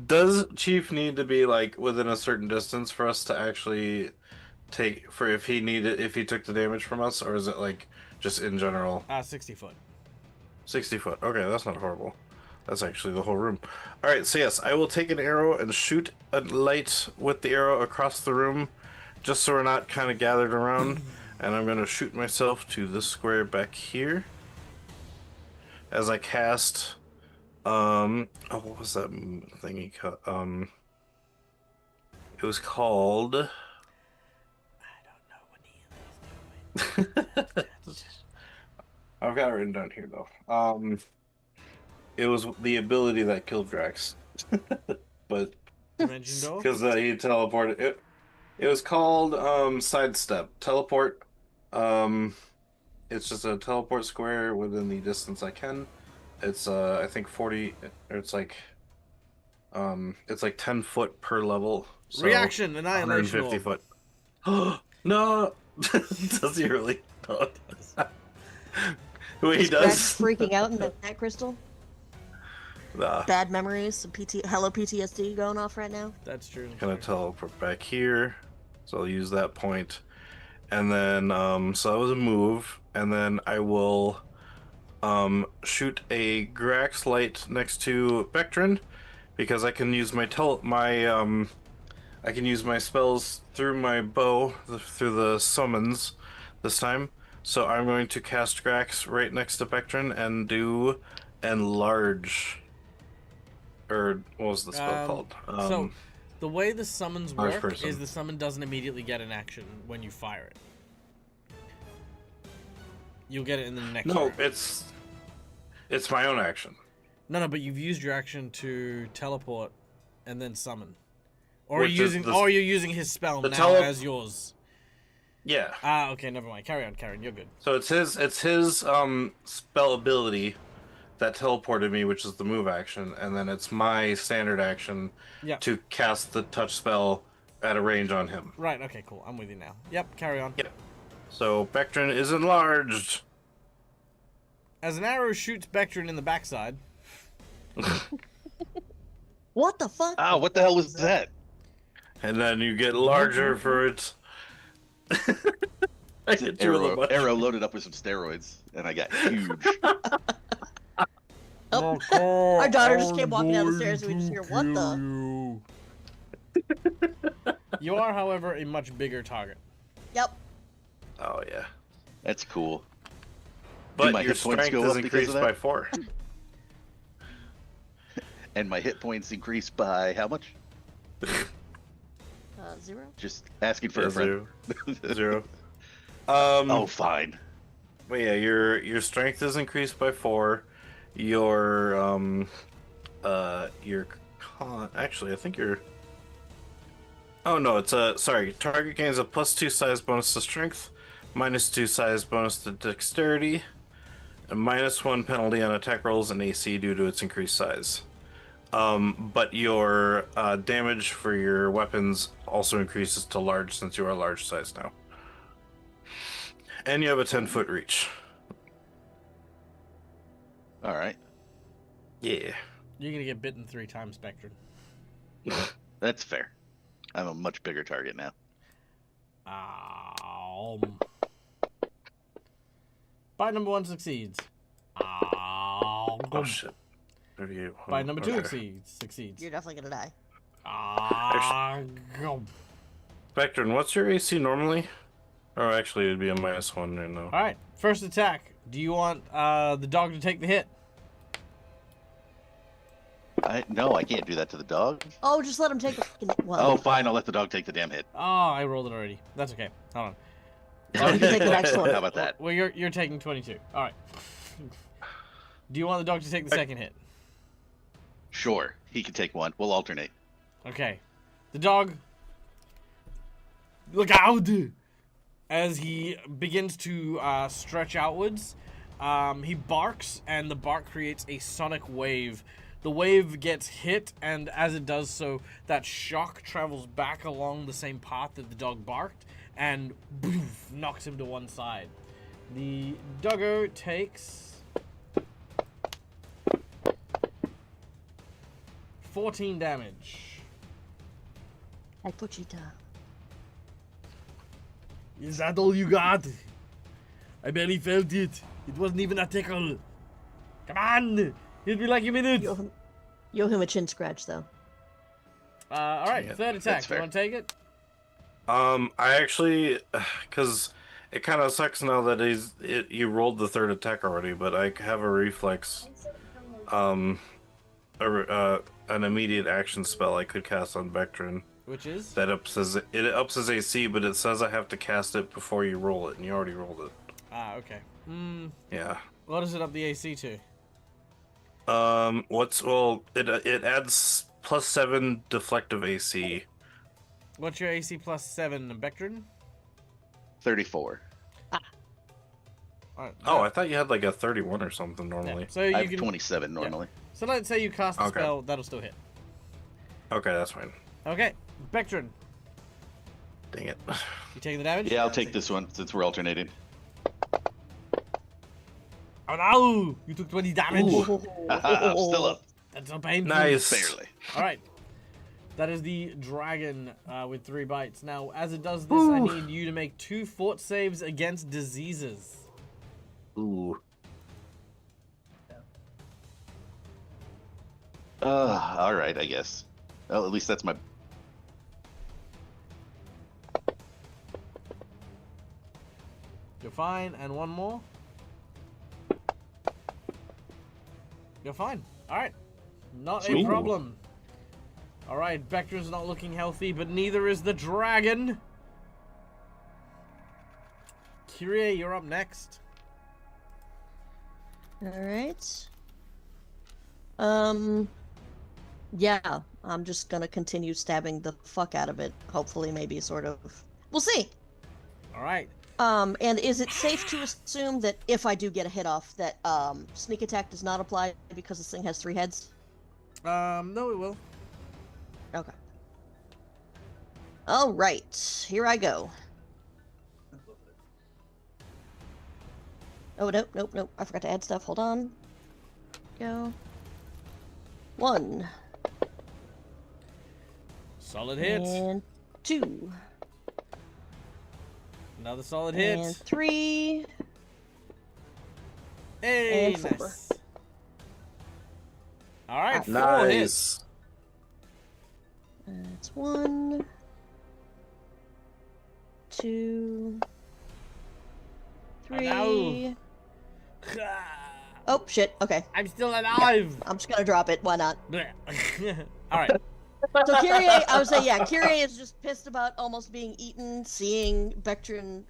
does Chief need to be like within a certain distance for us to actually take for if he took the damage from us, or is it like just in general? 60 foot. 60 foot. Okay, that's not horrible. That's actually the whole room. All right, so yes, I will take an arrow and shoot a light with the arrow across the room, just so we're not kind of gathered around. And I'm gonna shoot myself to this square back here. As I cast, oh, what was that thing he cut? It was called. I don't know what he is doing. I've got it written down here though. It was the ability that killed Drax, but Dimension door? because he teleported. It was called sidestep teleport. It's just a teleport square within the distance I can. It's I think 40. Or it's like 10 foot per level. So Reaction, annihilation. 150 foot. No, does he really? No. Wait, he Is Drax does. freaking out in that crystal? Nah. Bad memories, some hello PTSD going off right now. That's true. Gonna teleport back here, so I'll use that point, and then so that was a move, and then I will shoot a Grax light next to Vectrin, because I can use my I can use my spells through my bow through the summons this time. So I'm going to cast Grax right next to Vectrin and do enlarge. Or what was the spell called? So, the way the summons Large work person. is the summon doesn't immediately get an action when you fire it. You'll get it in the next No, round. it's my own action. No, but you've used your action to teleport and then summon. Or Which you're is using the- you're using his spell the now as yours. Yeah. Okay, never mind. Carry on, Karen, you're good. So it's his spell ability that teleported me, which is the move action, and then it's my standard action Yeah. to cast the touch spell at a range on him. Right, okay, cool. I'm with you now. Yep, carry on. Yep. So Vectrin is enlarged. As an arrow shoots Vectrin in the backside. What the fuck? Ah, what the hell was that? And then you get larger for it. I hit you with a bunch. Arrow loaded up with some steroids, and I got huge. Our daughter just came walking down the stairs and we just hear, what the? You are, however, a much bigger target. Yep. Oh yeah. That's cool. But my your hit points strength go is up because increased of that? by 4. And my hit points increased by how much? 0. Just asking for a friend. 0. Oh, fine. But yeah, your strength is increased by 4. Your con. Actually, I think your. Oh no, it's sorry. Target gains a +2 size bonus to strength, -2 size bonus to dexterity, and -1 penalty on attack rolls and AC due to its increased size. But your damage for your weapons also increases to large since you are large size now. And you have a 10-foot reach. All right. Yeah. You're gonna get bitten 3 times, Spectrum. That's fair. I'm a much bigger target now. Bite number 1 succeeds. Oh shit. 38. Bite number 2 Okay. succeeds. You're definitely gonna die. Vectrin, what's your AC normally? Or actually, it'd be a -1 right now. Alright, first attack. Do you want the dog to take the hit? No, I can't do that to the dog. Oh, just let him take the well. Oh, fine. I'll let the dog take the damn hit. Oh, I rolled it already. That's okay. Hold on. You can take the next one. How about that? Well, you're taking 22. Alright. Do you want the dog to take the second hit? Sure. He can take one. We'll alternate. Okay. The dog... Look out! As he begins to stretch outwards, he barks, and the bark creates a sonic wave. The wave gets hit, and as it does so, that shock travels back along the same path that the dog barked, and boof, knocks him to one side. The doggo takes 14 damage. Like Pochita. Is that all you got? I barely felt it. It wasn't even a tickle. Come on! Hit me like you mean it. You owe him a chin scratch, though. Alright, Yeah, third attack. You want to take it? I actually, because it kind of sucks now that you rolled the third attack already, but I have a reflex, an immediate action spell I could cast on Vectrin. Which is? That ups his AC, but it says I have to cast it before you roll it, and you already rolled it. Ah, okay. Yeah. What does it up the AC to? It adds +7 deflective AC. What's your AC plus 7, Vectrin? 34. Alright, Oh, I thought you had like a 31 or something normally. so I you have can. 27 normally. So let's say you cast a Okay. spell, that'll still hit. Okay, that's fine. Okay, Vectrin, Dang it. you taking the damage? Yeah, I'll take this one since we're alternating. Oh no! You took 20 damage. I'm still up. That's so painful. Nice. Barely. Alright. That is the dragon with 3 bites. Now, as it does this, I need you to make 2 fort saves against diseases. Ooh. All right, I guess. Well, at least that's my. You're fine, and one more. You're fine. Alright. Not a Ooh. problem. Alright, Vectrin's not looking healthy, but neither is the dragon. Kyrie, you're up next. Alright. Yeah, I'm just gonna continue stabbing the fuck out of it. Hopefully, maybe sort of. We'll see. Alright. And is it safe to assume that if I do get a hit off, that sneak attack does not apply because this thing has 3 heads? No, it will. Okay. All right, here I go. Oh, nope. I forgot to add stuff. Hold on. Go. 1. Solid hit. And 2. Another solid hit. And 3. Hey, and 4. nice. Alright, 4 Nice. hits. That's 1. 2. 3. no. Oh, shit. Okay. I'm still alive. I'm just gonna drop it. Why not? Alright. So Kyrie, I would say, yeah, Kyrie is just pissed about almost being eaten, seeing Vectrin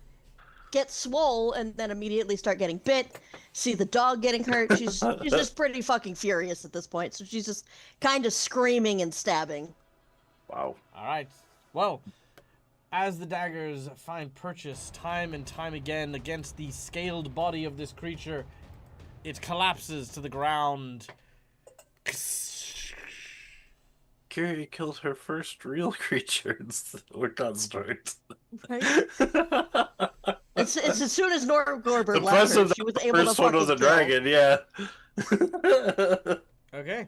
get swole, and then immediately start getting bit, see the dog getting hurt. She's just pretty fucking furious at this point, so she's just kind of screaming and stabbing. Wow. Alright. Well, as the daggers find purchase time and time again against the scaled body of this creature, it collapses to the ground. Kyrie killed her first real creature or construct. Right? It's as soon as Nora Gorber left Impressive her, she was that the able to first one fucking was a kill. dragon, yeah. Okay.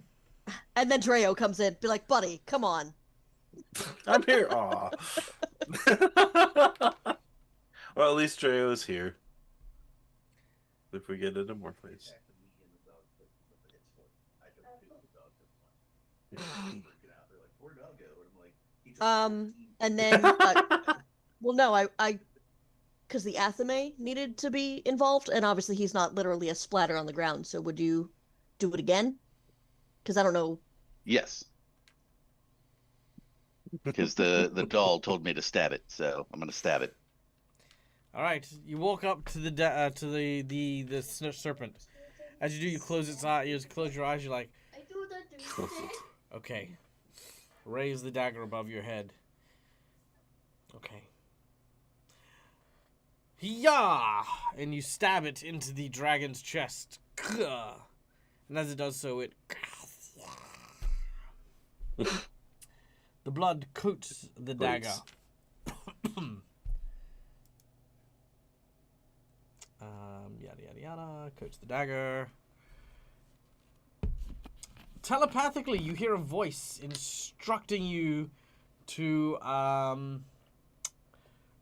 And then Dreo comes in, be like, buddy, come on. I'm here. Aw. Well, at least Dreo's here. If we get into more place. And then, well, no, I, because the Athame needed to be involved, and obviously he's not literally a splatter on the ground, so would you do it again? Because I don't know. Yes. Because the doll told me to stab it, so I'm gonna stab it. All right. You walk up to the serpent. As you do, you close its eye. You just close your eyes. You're like, okay. Raise the dagger above your head. Okay. Yeah, and you stab it into the dragon's chest. And as it does so, it the blood coats the dagger. Yada yada yada. Coach the dagger. Telepathically, you hear a voice instructing you to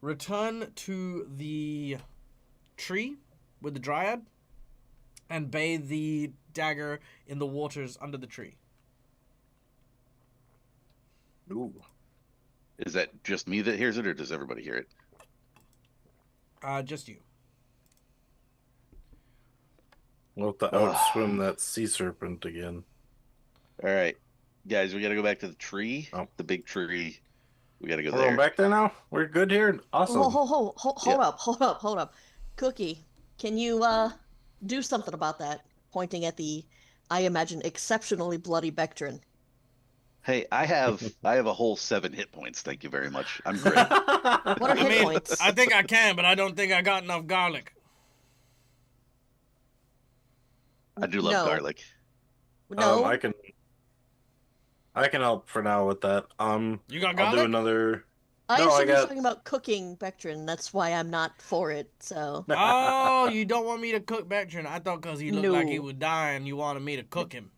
return to the tree with the dryad and bathe the dagger in the waters under the tree. Ooh. Is that just me that hears it, or does everybody hear it? Just you. We'll have to outswim that sea serpent again. All right, guys, we got to go back to the tree. Oh. The big tree. We got to go We're there. going back there now? We're good here? Awesome. Hold up. Cookie, can you do something about that? Pointing at the, I imagine, exceptionally bloody Bectrin. Hey, I have a whole 7 hit points. Thank you very much. I'm great. What are hit points? I think I can, but I don't think I got enough garlic. I do love garlic. No. I can help for now with that. You got I'll garlic? do another. I No, assume I you're got. talking about cooking Bectrin. That's why I'm not for it. So Oh, you don't want me to cook Bectrin. I thought because he looked like he No. was dying, you wanted me to cook him.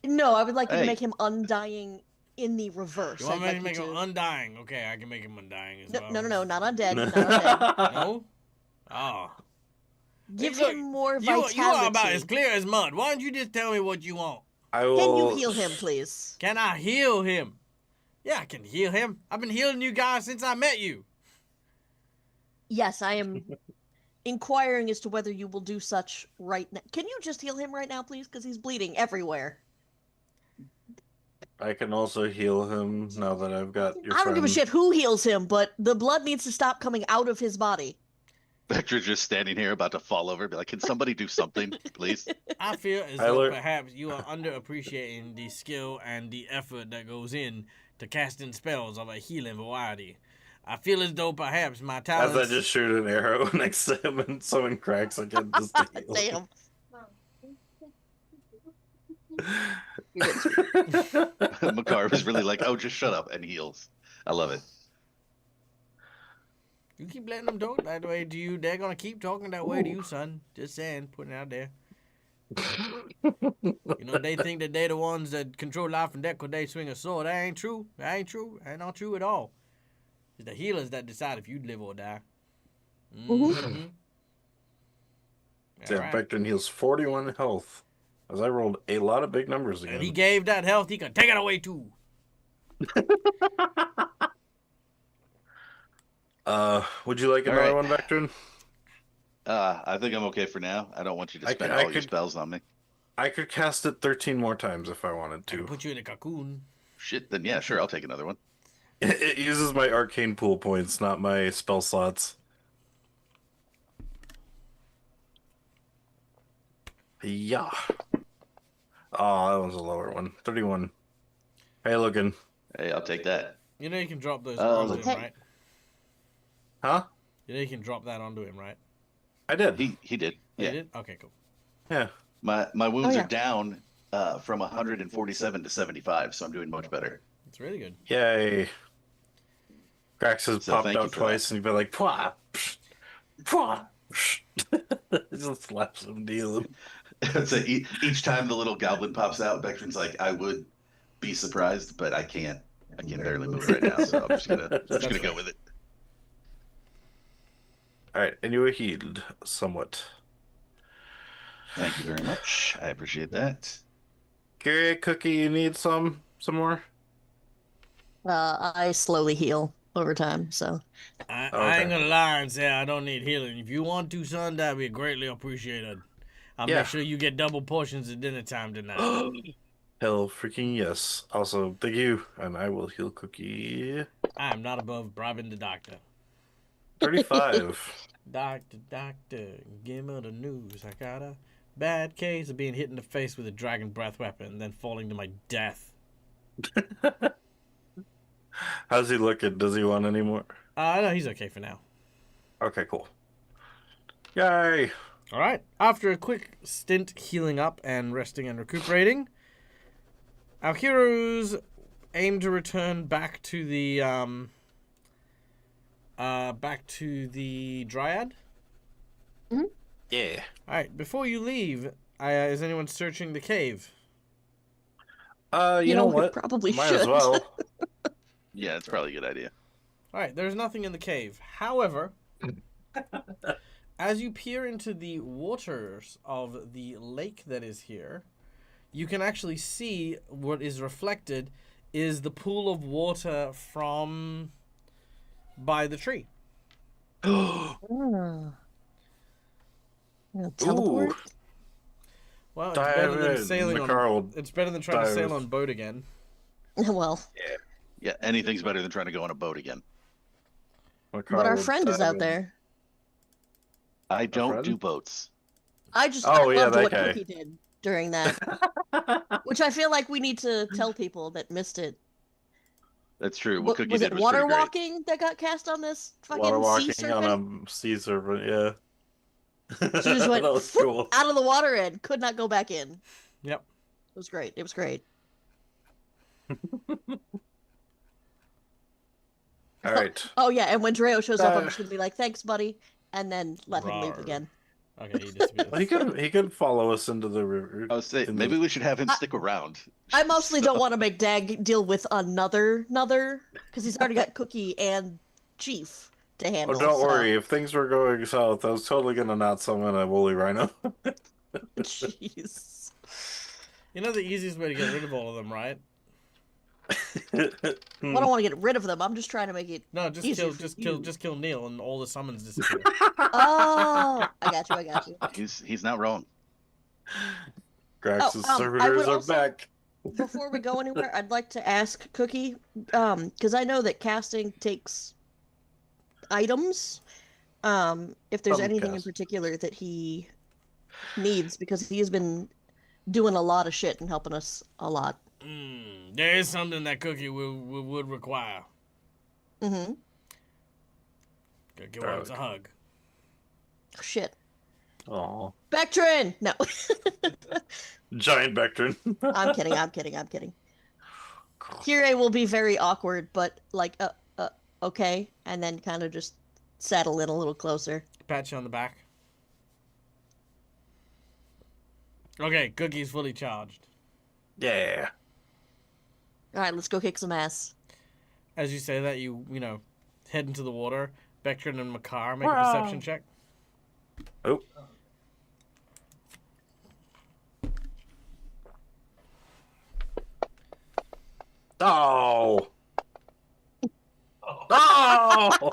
no, I would like you to Hey. make him undying in the reverse. You want me I'd to like make you him to... undying? Okay, I can make him undying as well. No, not undead. Not undead. No? Oh. Give Look, him more You vitality. are about as clear as mud. Why don't you just tell me what you want? I will. Can you heal him, please? Can I heal him? Yeah, I can heal him. I've been healing you guys since I met you. Yes, I am inquiring as to whether you will do such right now. Can you just heal him right now, please? Because he's bleeding everywhere. I can also heal him now that I've got your I don't give a friend. shit who heals him, but the blood needs to stop coming out of his body. Vector's just standing here about to fall over. Be like, can somebody do something, please? I feel as I though lear- perhaps you are underappreciating the skill and the effort that goes in to casting spells of a healing variety. I feel as though perhaps my As talents... I just shoot an arrow next to him and someone cracks again just to heal. Damn. Makar was really like, oh, just shut up, and heals. I love it. You keep letting them talk that way to you. They're going to keep talking that way to you, son. Just saying, putting it out there. You know, they think that they're the ones that control life and death because they swing a sword. That ain't true. That ain't true. That ain't not true at all. It's the healers that decide if you live or die. Mm-hmm. Damn, Vector heals 41 health. As I rolled a lot of big numbers again. And he gave that health, he could take it away too. Would you like another one, Vector? I think I'm okay for now. I don't want you to spend all your spells on me. I could cast it 13 more times if I wanted I can to. put you in a cocoon. Shit, then yeah, sure, I'll take another one. It uses my arcane pool points, not my spell slots. Yeah. Oh, that was a lower one. 31. Hey, looking. Hey, I'll take that. You know you can drop those Oh, onto look. him, right? Huh? You know you can drop that onto him, right? I did. He did. Oh, you Yeah. did? Okay, cool. Yeah. My wounds yeah. are down from 147 to 75, so I'm doing much better. It's really good. Yay. Cracks has So popped thank you out for twice, and you've been like, pwah, psh, pwah, psh. Just slaps him, deal him. So each time the little goblin pops out, Bectrin's like, I would be surprised, but I can't. I can barely move right now, so I'm just gonna go with it. All right, and you were healed somewhat. Thank you very much. I appreciate that. Gary, Cookie, you need some more? I slowly heal over time, so. I ain't gonna lie and say I don't need healing. If you want to, son, that'd be greatly appreciated. I'll make sure you get double portions at dinner time tonight. Hell freaking yes. Also, thank you, and I will heal Cookie. I am not above bribing the doctor. 35. Doctor, give me the news. I got a bad case of being hit in the face with a dragon breath weapon and then falling to my death. How's he looking? Does he want any more? No, he's okay for now. Okay, cool. Yay! All right. After a quick stint healing up and resting and recuperating, our heroes aim to return back to the dryad. Mhm. Yeah. All right. Before you leave, is anyone searching the cave? You know we what? probably Might as should. well. Yeah, it's probably a good idea. All right. There's nothing in the cave. However, as you peer into the waters of the lake that is here, you can actually see what is reflected is the pool of water from by the tree. Ah. Ooh. Teleport? Well, it's Dive better than in. sailing on. Makar will It's better than trying to dive. sail on boat again. Well, Yeah, anything's better than trying to go on a boat again. Makar but our will friend is dive out in. there. I don't friend? do boats. I Oh, yeah, loved that what guy. Cookie did during that, which I feel like we need to tell people that missed it. That's true. What Cookie Was did it was water pretty great. walking that got cast on this Water fucking sea walking on serpent? a sea serpent, yeah. She just went That was "Phoop," cool. out of the water and could not go back in. Yep. It was great. It was great. All right. Oh yeah, and when Dreo shows up, I'm Uh, just gonna be like, "Thanks, buddy," and then let him leave Rawr. again. Okay, he disappears. Well, he could follow us into the river. I was saying, in maybe the- we should have him stick around. I mostly So- don't want to make Dag deal with another, because he's already got Cookie and Chief to Oh, handle. don't so- worry. If things were going south, I was totally gonna not summon a woolly rhino. Jeez. You know the easiest way to get rid of all of them, right? I don't want to get rid of them. I'm just trying to make it. No, just Easier kill, for just you. kill, just kill Neil, and all the summons disappear. Oh, I got you. I got you. He's not wrong. Grax's I servitors would are also- back. Before we go anywhere, I'd like to ask Cookie, because I know that casting takes items. If there's Some anything in cast. particular that he needs, because he has been doing a lot of shit and helping us a lot. There is something that Cookie would require. Mm-hmm. Cookie wants a hug. Shit. Oh, Vectrin! No. giant Vectrin. I'm kidding. I'm kidding. I'm kidding. Kirei will be very awkward, but like, okay, and then kind of just settle in a little closer. Pat you on the back. Okay, Cookie's fully charged. Yeah. All right, let's go kick some ass. As you say that, you head into the water. Vectrin and Makar make a perception check. Oh. Oh. Oh.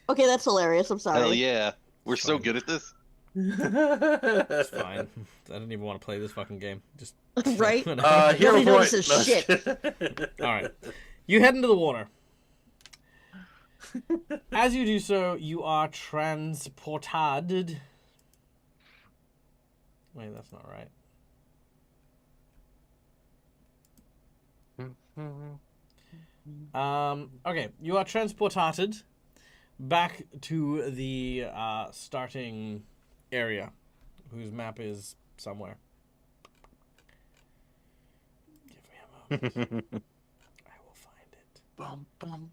Okay, that's hilarious. I'm sorry. Hell yeah. We're so Fine. good at this. It's fine. I didn't even want to play this fucking game. Just Right? Hero Nobody point. notices No, shit. all right. You head into the water. As you do so, you are transported. Wait, that's not right. Okay, you are transported back to the starting area, whose map is somewhere. Give me a moment. I will find it. Bum, bum,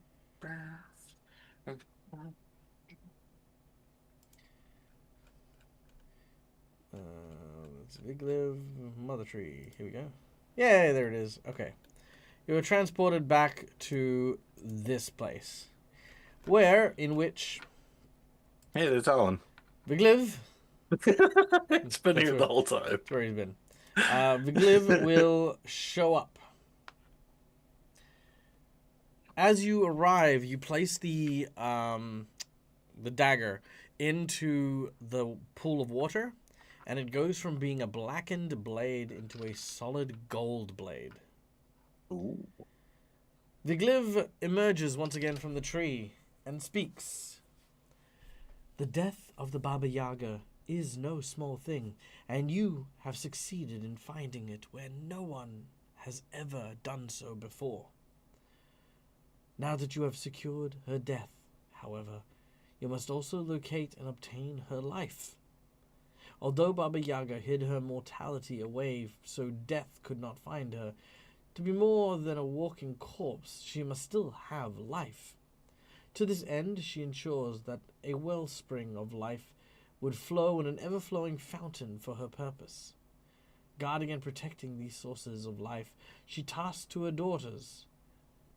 It's Viglev Mother Tree. Here we go. Yay, there it is. Okay. You were transported back to this place. In which Hey, they're telling. Viglev, It's been here That's the whole time. that's where he's been. Viglev will show up. As you arrive, you place the dagger into the pool of water, and it goes from being a blackened blade into a solid gold blade. Ooh. Viglev emerges once again from the tree and speaks. The death of the Baba Yaga is no small thing, and you have succeeded in finding it where no one has ever done so before. Now that you have secured her death, however, you must also locate and obtain her life. Although Baba Yaga hid her mortality away so death could not find her, to be more than a walking corpse, she must still have life. To this end, she ensures that a wellspring of life would flow in an ever-flowing fountain for her purpose. Guarding and protecting these sources of life, she tasked to her daughters,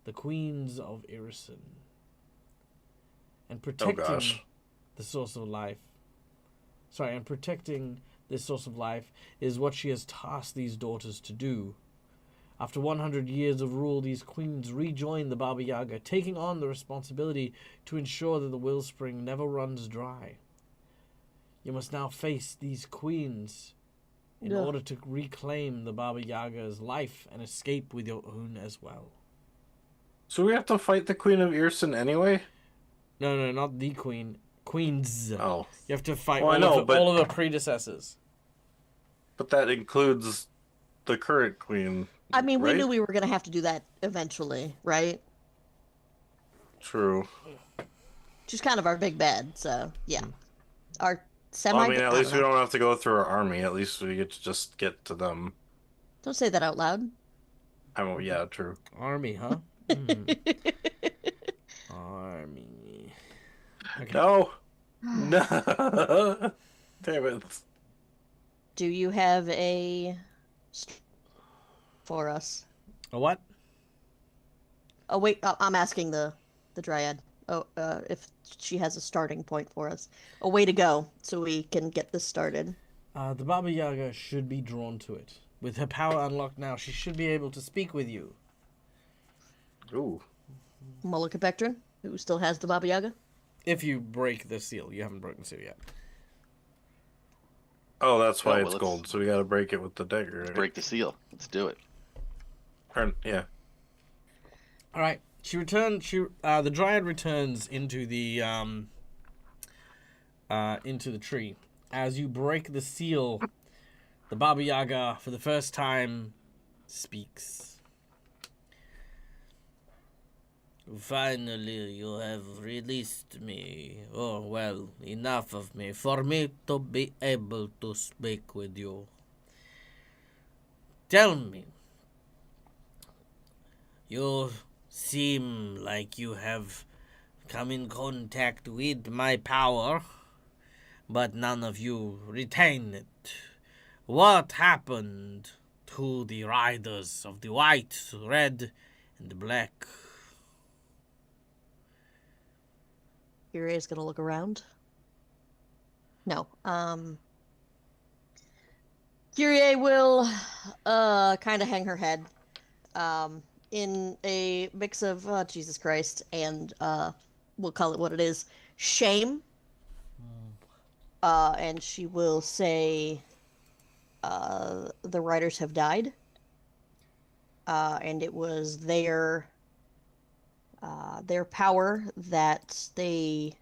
the queens of Irison. And protecting the source of life. And protecting this source of life is what she has tasked these daughters to do. After 100 years of rule, these queens rejoin the Baba Yaga, taking on the responsibility to ensure that the wellspring never runs dry. You must now face these queens in order to reclaim the Baba Yaga's life and escape with your own as well. So we have to fight the Queen of Irson anyway? No, not the queen. Queens. Oh. You have to fight Well, all of the predecessors. But that includes the current queen. I mean, we right? knew we were going to have to do that eventually, right? True. She's kind of our big bad, so yeah. Our semi. Well, I mean, at least we don't have to go through our army. At least we get to just get to them. Don't say that out loud. Yeah, true. Army, huh? Army. Okay. No. No. Damn it. Do you have a for us? A what? Oh wait, I'm asking the Dryad. Oh, if she has a starting point for us, a way to go, so we can get this started. The Baba Yaga should be drawn to it. With her power unlocked now, she should be able to speak with you. Ooh. Mullica who still has the Baba Yaga? If you break the seal. You haven't broken the seal yet. Oh, that's why Oh, well, it's let's- gold. So we gotta break it with the dagger. Right? Break the seal. Let's do it. Yeah. All right. The Dryad returns into the tree. As you break the seal, the Baba Yaga, for the first time, speaks. Finally, you have released me. Oh, well, enough of me. For me to be able to speak with you. Tell me. You seem like you have come in contact with my power, but none of you retain it. What happened to the riders of the white, red, and the black? Kyrie is gonna look around. No. Kyrie will kind of hang her head in a mix of Jesus Christ and we'll call it what it is, shame. And she will say the riders have died. And it was their power that they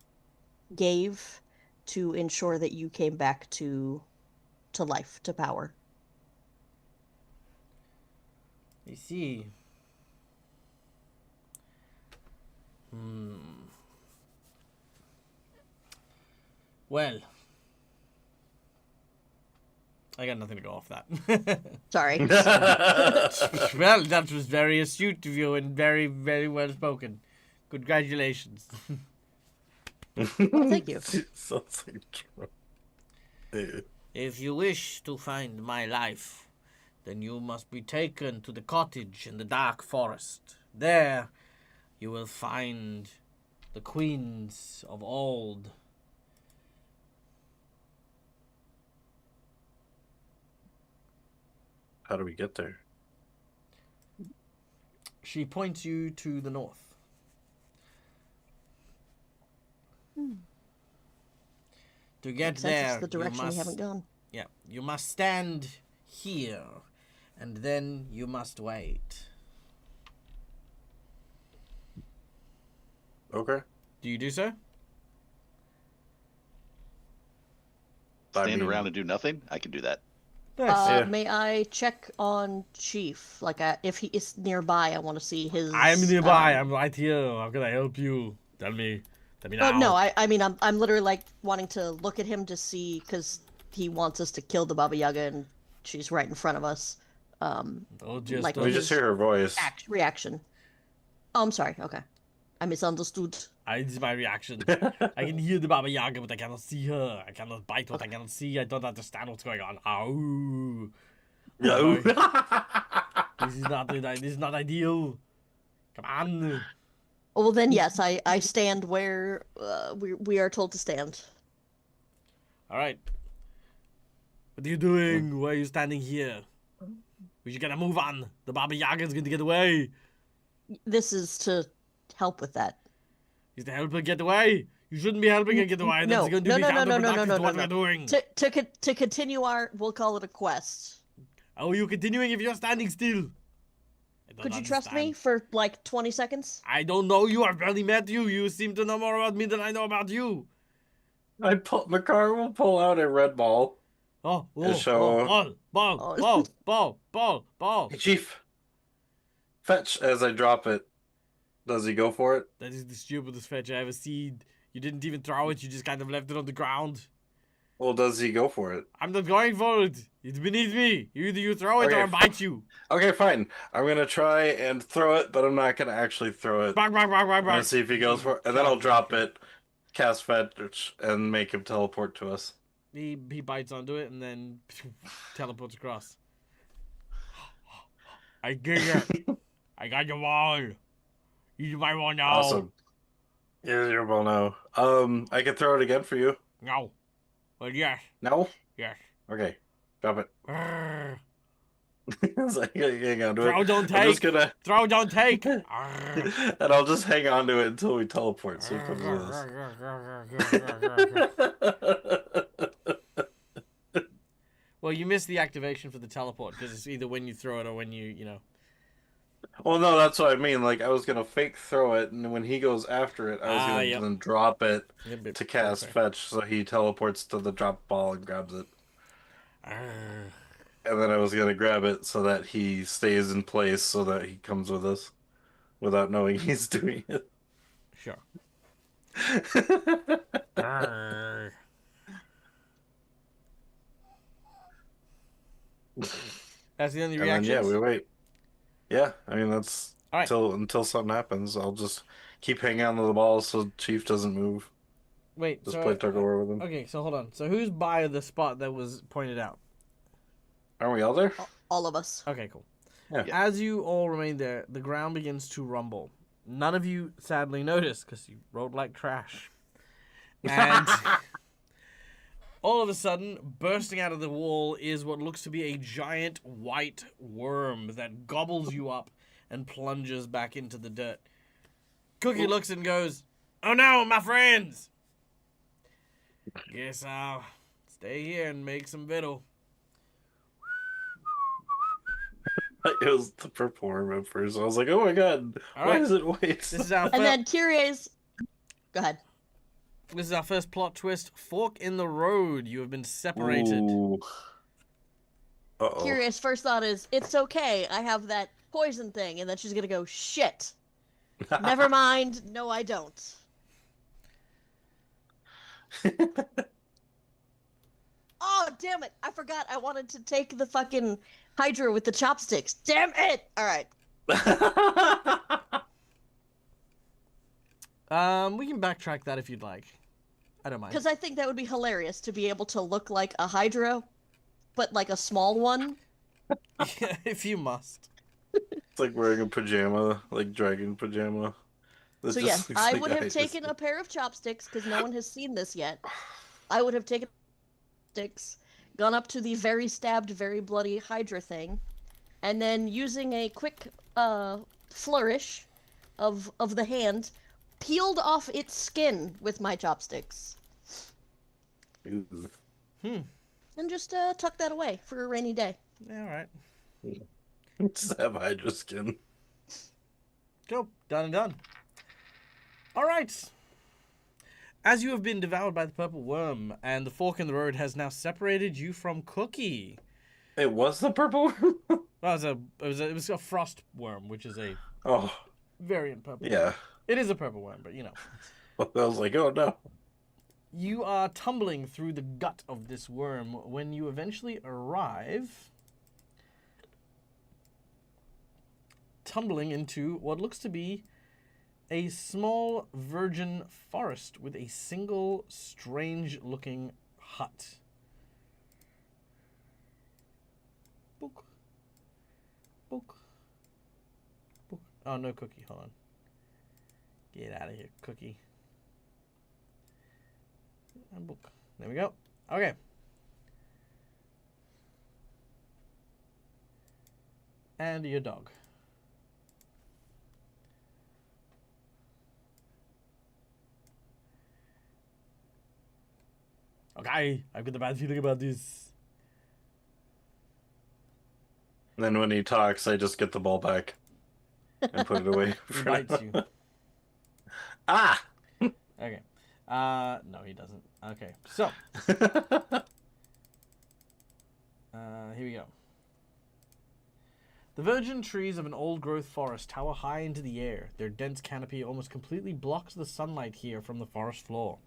gave to ensure that you came back to life, to power. I see. Well, I got nothing to go off that. Sorry. Well, that was very astute of you and very, very well spoken. Congratulations. Well, thank you. Sounds like trouble. If you wish to find my life, then you must be taken to the cottage in the dark forest. There, you will find the queens of old. How do we get there? She points you to the north. To get Makes sense, there, it's the direction you must, we haven't gone. Yeah, you must stand here, and then you must wait. Okay. Do you do so? Stand around and do nothing? I can do that. Nice. Yeah. May I check on Chief? Like, if he is nearby, I want to see his. I'm nearby. I'm right here. How can I help you? Tell me now. No, I mean, I'm literally like wanting to look at him to see, because he wants us to kill the Baba Yaga, and she's right in front of us. Oh, just like We just hear her voice. Reaction. Oh, I'm sorry. Okay. I misunderstood. This is my reaction. I can hear the Baba Yaga, but I cannot see her. I cannot bite what I cannot see. I don't understand what's going on. Ow. No. This is not ideal. Come on. Well, then, yes, I stand where we are told to stand. All right. What are you doing? Why are you standing here? We should get a move on. The Baba Yaga's going to get away. This is to help with that. Is to help her get away? You shouldn't be helping her get away. No, That's going to be counterproductive to what we're doing. To continue we'll call it a quest. How are you continuing if you're standing still? Could you trust me for like 20 seconds? I don't know you. I've barely met you. You seem to know more about me than I know about you. Makar will pull out a red ball. Ball. Hey, Chief. Fetch as I drop it. Does he go for it? That is the stupidest fetch I ever seen. You didn't even throw it. You just kind of left it on the ground. Well, does he go for it? I'm not going for it. It's beneath me. Either you throw it or I bite you. Okay, fine. I'm going to try and throw it, but I'm not going to actually throw it. I'm going to see if he goes for it, and then I'll drop it, cast fetch, and make him teleport to us. He bites onto it and then teleports across. I get it. I got your ball. Use my ball now. Awesome. Here's your ball now. I can throw it again for you. No. Well, yes. No? Yes. Okay. Drop it. It's like, hang on to Throw, it. don't I'm just take. gonna... Throw, don't take. And I'll just hang on to it until we teleport. So he comes with us. Well, you missed the activation for the teleport because it's either when you throw it or when you know. Well, no, that's what I mean. Like, I was gonna fake throw it, and when he goes after it, I was gonna then drop it to cast fetch, so he teleports to the drop ball and grabs it. And then I was gonna grab it so that he stays in place, so that he comes with us without knowing he's doing it. Sure. That's the only reaction. Yeah, we wait. Yeah, I mean that's all right. Until something happens. I'll just keep hanging on to the ball so Chief doesn't move. Wait, just play tug of war with him. Okay, so hold on. So who's by the spot that was pointed out? Aren't we all there? All of us. Okay, cool. Yeah. As you all remain there, the ground begins to rumble. None of you sadly notice because you rolled like trash. And all of a sudden, bursting out of the wall is what looks to be a giant white worm that gobbles you up and plunges back into the dirt. Cookie looks and goes, "Oh no, my friends! Guess I'll stay here and make some victual." It was the purple worm at first. I was like, "Oh my god, why is it white?" This is our and then Kyrie's. Go ahead. This is our first plot twist. Fork in the road. You have been separated. Uh-oh. Curious first thought is, it's okay. I have that poison thing. And then she's going to go, shit. Never mind. No, I don't. Oh, damn it. I forgot I wanted to take the fucking Hydra with the chopsticks. Damn it. All right. We can backtrack that if you'd like. I don't mind. Because I think that would be hilarious to be able to look like a Hydra, but like a small one. Yeah, if you must. It's like wearing a pajama, like dragon pajama. So yes, I would have taken a pair of chopsticks, because no one has seen this yet. I would have taken sticks, gone up to the very stabbed, very bloody Hydra thing, and then using a quick flourish of the hand, peeled off its skin with my chopsticks. Ooh. And just tuck that away for a rainy day. All right. Just have Hydra skin. Go. Done and done. All right. As you have been devoured by the purple worm, and the fork in the road has now separated you from Cookie. It was the purple worm? Well, it was a frost worm, which is a variant purple. Yeah. Worm. It is a purple worm, but you know. I was like, oh no. You are tumbling through the gut of this worm when you eventually arrive, tumbling into what looks to be A small virgin forest with a single strange-looking hut. Book. Book. Book. Oh, no cookie. Hold on. Get out of here, cookie. And book. There we go. Okay. And your dog. Okay, I've got a bad feeling about this. And then when he talks, I just get the ball back and put it away. He bites you. Ah! Okay. No, he doesn't. Okay, so here we go. The virgin trees of an old-growth forest tower high into the air. Their dense canopy almost completely blocks the sunlight here from the forest floor.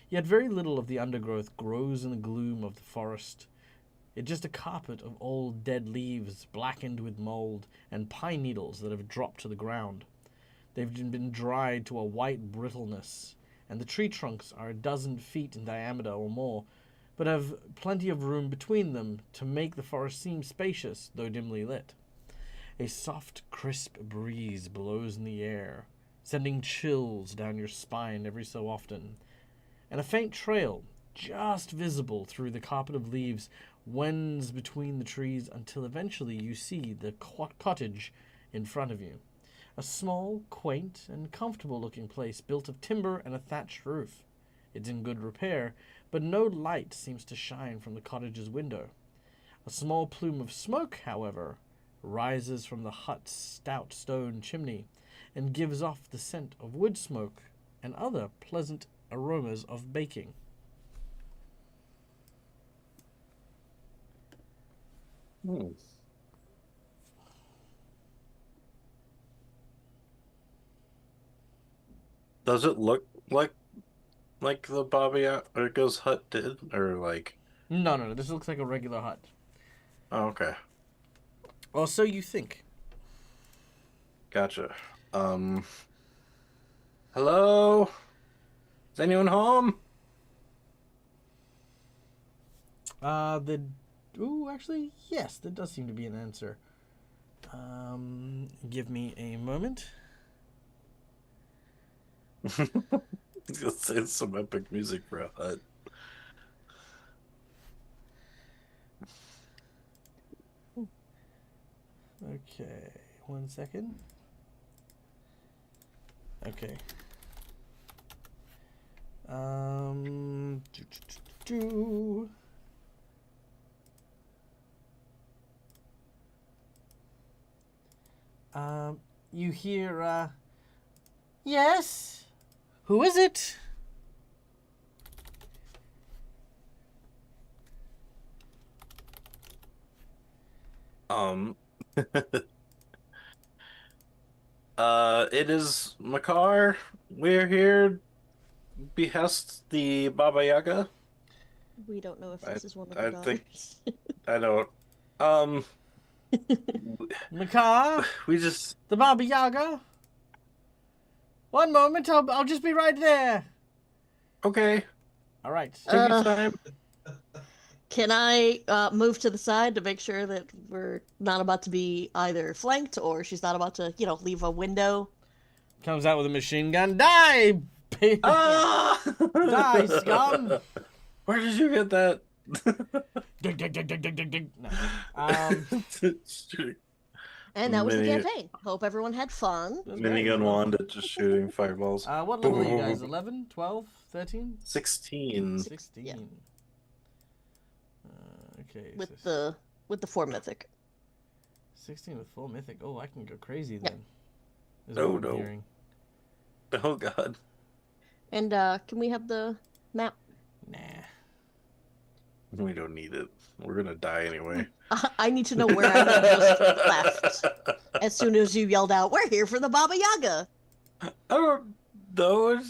Yet very little of the undergrowth grows in the gloom of the forest. It's just a carpet of old dead leaves, blackened with mold, and pine needles that have dropped to the ground. They've been dried to a white brittleness, and the tree trunks are a dozen feet in diameter or more, but have plenty of room between them to make the forest seem spacious, though dimly lit. A soft, crisp breeze blows in the air, sending chills down your spine every so often, and a faint trail, just visible through the carpet of leaves, wends between the trees until eventually you see the cottage in front of you. A small, quaint, and comfortable-looking place built of timber and a thatched roof. It's in good repair, but no light seems to shine from the cottage's window. A small plume of smoke, however, rises from the hut's stout stone chimney and gives off the scent of wood smoke and other pleasant aromas of baking. Does it look like the Baba Yaga's hut did, or like? No. This looks like a regular hut. Oh, okay, Or so you think. gotcha. Hello? Is anyone home? Actually, yes, there does seem to be an answer. Give me a moment. It's some epic music for a hut. Okay, 1 second. Okay. You hear, yes? Who is it? It is Makar. We're here behest the Baba Yaga. We don't know if this is one of I the think- daughters. I don't. Makar? We just. The Baba Yaga? 1 moment, I'll just be right there. Okay. All right. Take your time. Can I move to the side to make sure that we're not about to be either flanked or she's not about to, leave a window? Comes out with a machine gun. Die! Pig! Ah! Die, scum! Where did you get that? Dig, dig, dig, dig, dig, dig, dig. No. And that was the Mini- campaign. Hope everyone had fun. Minigun wand at just shooting fireballs. What level are you guys? 11? 12? 13? 16. 16. Yeah. Okay. With so the 4 mythic. 16 with full mythic. Oh, I can go crazy then. Is No, what I'm no. hearing. Oh god. And can we have the map? Nah. We don't need it. We're gonna die anyway. I need to know where I just left. As soon as you yelled out, "We're here for the Baba Yaga." I don't know.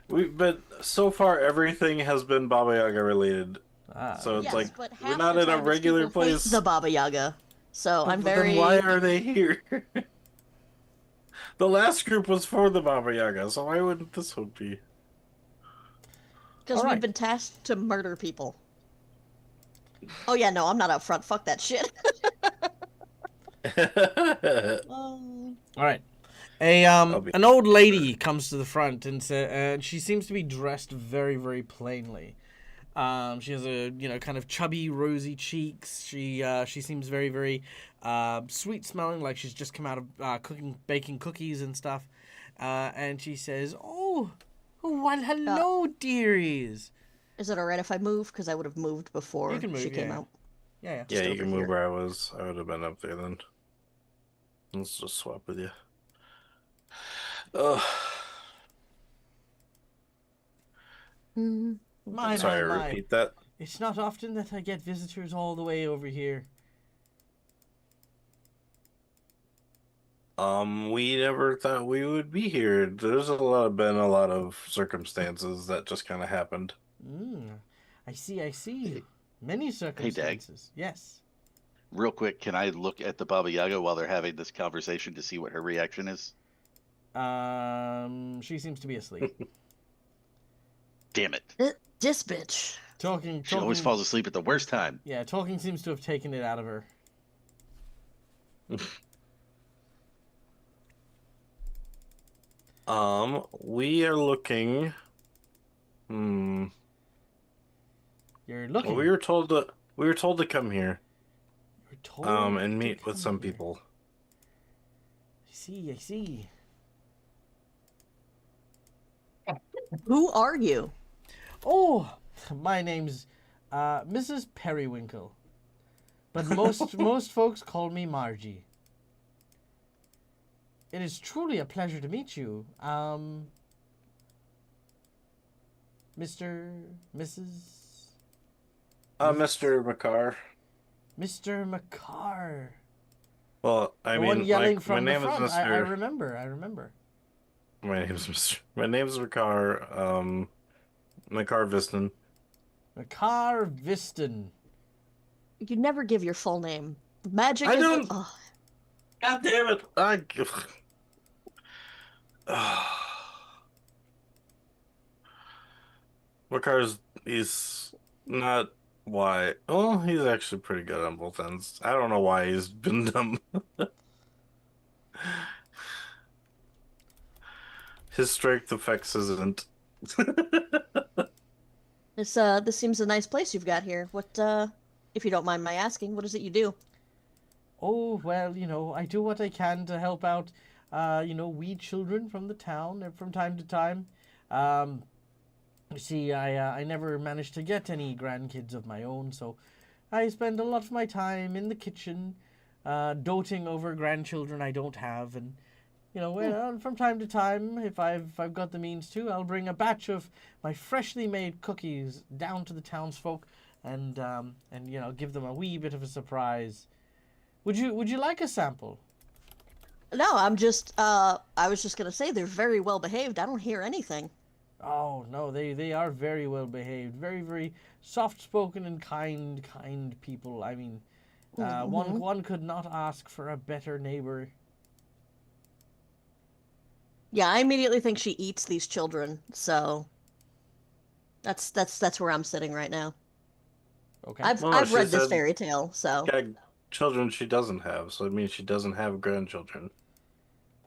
But so far everything has been Baba Yaga related. Ah. So it's Yes, like but we're half not the in a time it's regular people hate place. The Baba Yaga. So I'm But very. then why are they here? The last group was for the Baba Yaga, so why wouldn't this one be? Because All we've right. been tasked to murder people. Oh yeah, no, I'm not up front. Fuck that shit. All right. I'll be. An old lady comes to the front and she seems to be dressed very, very plainly. She has a kind of chubby, rosy cheeks. She seems very, very sweet smelling, like she's just come out of baking cookies and stuff. And she says, "Oh, well, hello, dearies." Is it alright if I move? Because I would have moved before You can move, she came yeah. out. Yeah. Yeah, you over can move here. where I was. I would have been up there then. Let's just swap with you. Ugh. Mm. My, Sorry, my. repeat that. It's not often that I get visitors all the way over here. We never thought we would be here. Been a lot of circumstances that just kind of happened. I see. Many Hey, Dag. circumstances. Yes. Real quick, can I look at the Baba Yaga while they're having this conversation to see what her reaction is? She seems to be asleep. Damn it. This bitch. Talking. She always falls asleep at the worst time. Yeah, talking seems to have taken it out of her. We are looking. You're looking. Well, we were told to come here. You're told And to meet with come some here. people. I see. Who are you? Oh, my name's Mrs. Periwinkle, but most folks call me Margie. It is truly a pleasure to meet you, Mr. Mrs. Mr. McCarr. Mr. McCarr. Well, I The mean, one yelling my from the name front. is I Mr. remember. My name's Mr. My name's McCarr. McCarr Viston. McCarr Viston. You never give your full name. Magic I is don't- oh, God damn it! He's not why. Oh, he's actually pretty good on both ends. I don't know why he's been dumb. His strength effects isn't. this seems a nice place you've got here. What if you don't mind my asking, what is it you do? Oh, well, I do what I can to help out, we children from the town from time to time. You see, I never managed to get any grandkids of my own, so I spend a lot of my time in the kitchen, doting over grandchildren I don't have, and from time to time, if I've got the means to, I'll bring a batch of my freshly made cookies down to the townsfolk, and give them a wee bit of a surprise. Would you like a sample? No, I was just gonna say they're very well behaved. I don't hear anything. Oh no, they are very well behaved, very, very soft spoken and kind people. I mean, one could not ask for a better neighbor. Yeah, I immediately think she eats these children, so that's where I'm sitting right now. Okay. I've She read this said- fairy tale, so Got children she doesn't have, so it means she doesn't have grandchildren.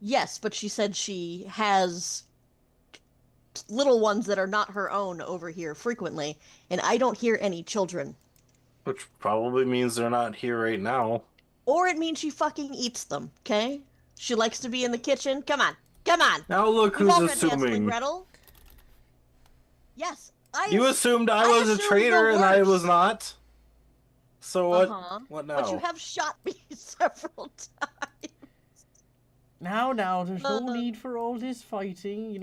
yes, but she said she has little ones that are not her own over here frequently, and I don't hear any children. Which probably means they're not here right now. Or it means she fucking eats them, okay? She likes to be in the kitchen. Come on. Come on. Now look We've who's all read Hansel and assuming. Gretel. Yes, You assumed I I was a assumed the traitor and I was worst. not. So what? Uh-huh. What now? But you have shot me several times. Now, there's no need for all this fighting.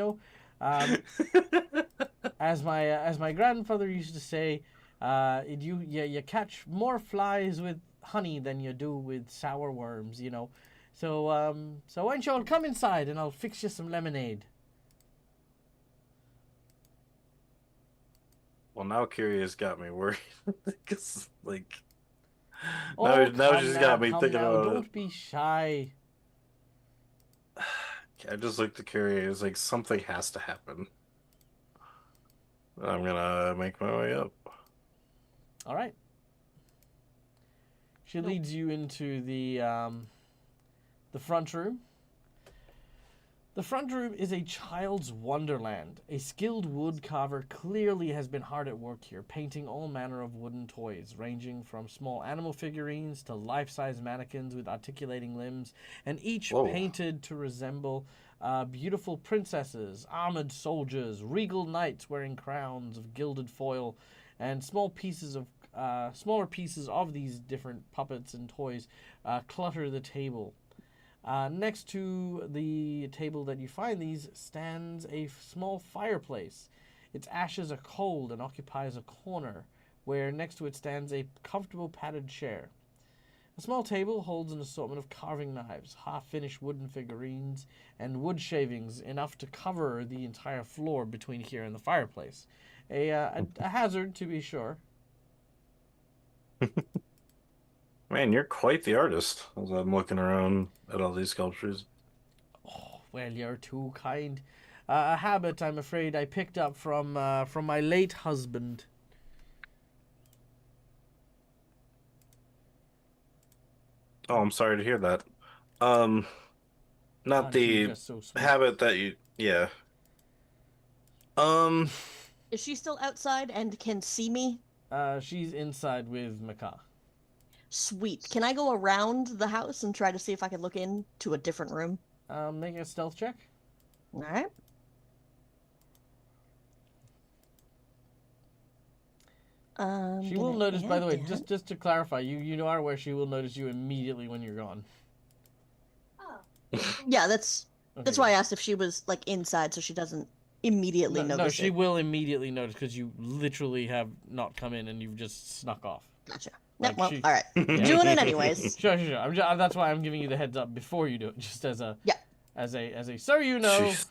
As my grandfather used to say, you catch more flies with honey than you do with sour worms. So why don't you all come inside and I'll fix you some lemonade. Well, now Curious got me worried. Because, like, Oh, now come she's now, got me come thinking now, about don't be shy. I just looked at Carrie. I was like, something has to happen. I'm gonna make my way up. All right. She leads you into the front room. The front room is a child's wonderland. A skilled wood carver clearly has been hard at work here, painting all manner of wooden toys, ranging from small animal figurines to life-size mannequins with articulating limbs, and each painted to resemble beautiful princesses, armored soldiers, regal knights wearing crowns of gilded foil, and smaller pieces of these different puppets and toys clutter the table. Next to the table that you find these stands a small fireplace. Its ashes are cold and occupies a corner, where next to it stands a comfortable padded chair. A small table holds an assortment of carving knives, half-finished wooden figurines, and wood shavings, enough to cover the entire floor between here and the fireplace. A hazard, to be sure. Man, you're quite the artist. As I'm looking around at all these sculptures. Oh, well, you're too kind. A habit, I'm afraid, I picked up from my late husband. Oh, I'm sorry to hear that. Not Aren't you the just so sweet? habit that you, yeah. Is she still outside and can see me? She's inside with Maka. Sweet. Can I go around the house and try to see if I can look into a different room? Make a stealth check. All right. She will notice, by the way, just to clarify, you are aware she will notice you immediately when you're gone. Yeah, that's why I asked if she was like inside, so she doesn't immediately notice. No, she will immediately notice because you literally have not come in and you've just snuck off. Gotcha. Like all right. Doing it anyways. Sure. That's why I'm giving you the heads up before you do it, just as a as a so you know. Jeez.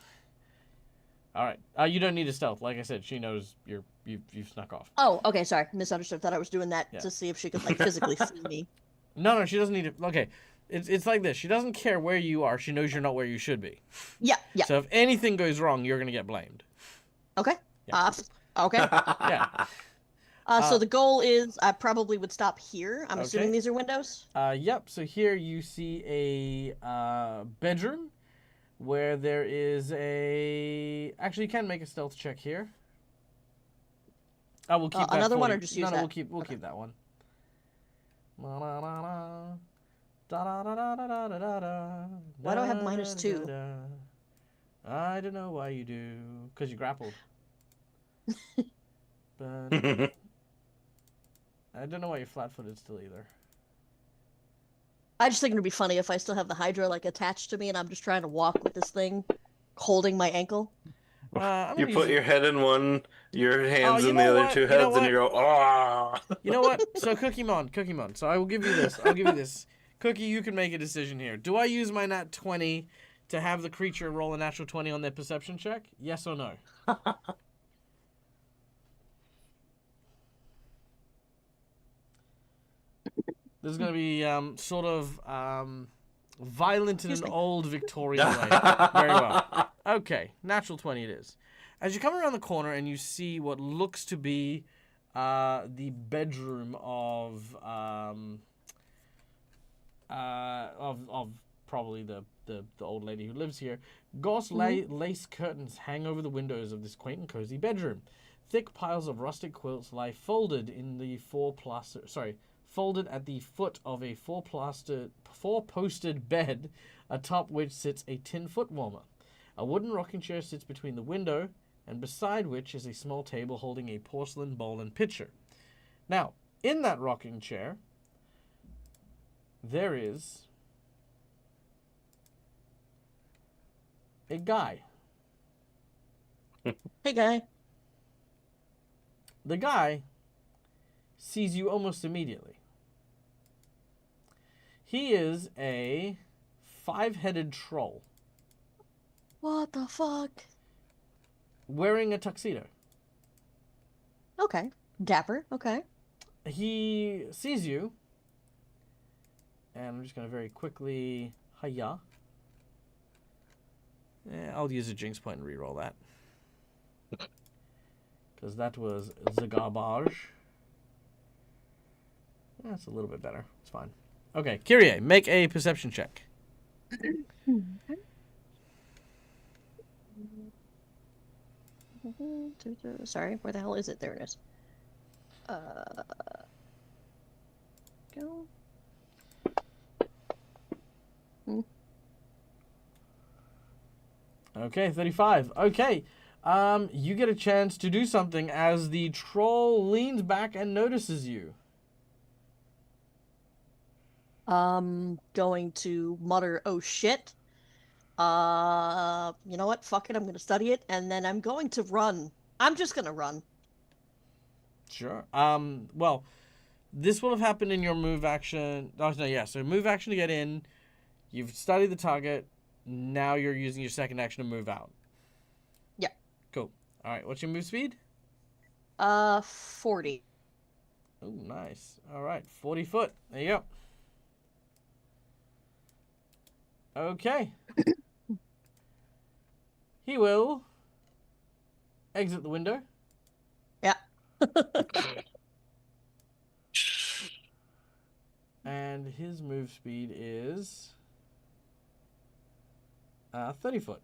All right. You don't need a stealth. Like I said, she knows you've snuck off. Oh, okay. Sorry, misunderstood. Thought I was doing that to see if she could like physically see me. No, she doesn't need to. Okay, it's like this. She doesn't care where you are. She knows you're not where you should be. Yeah. So if anything goes wrong, you're gonna get blamed. Okay. Yeah. Okay. Yeah. So the goal is I probably would stop here. I'm assuming these are windows. Yep. So here you see a bedroom where there is a. Actually, you can make a stealth check here. We'll keep that another for one, you. or just use No, that? we'll keep that one. Why do I have -2? I don't know why you do. Because you grappled. But I don't know why you're flat-footed still either. I just think it'd be funny if I still have the Hydra like attached to me and I'm just trying to walk with this thing holding my ankle. You put your head in one, your hands in the other two heads, and you go, oh. You know what? So Cookiemon. So I will give you this. Cookie, you can make a decision here. Do I use my nat 20 to have the creature roll a natural 20 on their perception check? Yes or no? This is going to be sort of violent in an old Victorian way. Very well. Okay, natural 20 it is. As you come around the corner and you see what looks to be the bedroom of probably the old lady who lives here, gauze lace curtains hang over the windows of this quaint and cozy bedroom. Thick piles of rustic quilts lie folded at the foot of a four-posted bed, atop which sits a tin foot warmer. A wooden rocking chair sits between the window, and beside which is a small table holding a porcelain bowl and pitcher. Now, in that rocking chair, there is a guy. Hey, guy. The guy sees you almost immediately. He is a 5-headed troll. What the fuck? Wearing a tuxedo. Okay. Dapper. Okay. He sees you. And I'm just going to very quickly... Hiya. I'll use a jinx point and reroll that. Because that was the garbage. That's a little bit better. It's fine. Okay, Kyrie, make a perception check. Sorry, where the hell is it? There it is. Go. Okay, 35. Okay. You get a chance to do something as the troll leans back and notices you. Going to mutter, "Oh shit." You know what? Fuck it, I'm gonna study it, and then I'm going to run. I'm just gonna run. Sure. Well, this will have happened in your move action. Oh, no, yeah. So move action to get in. You've studied the target. Now you're using your second action to move out. Yeah. Cool. All right. What's your move speed? 40. Oh, nice. All right. 40 foot. There you go. Okay. He will exit the window. Yeah. And his move speed is 30 foot.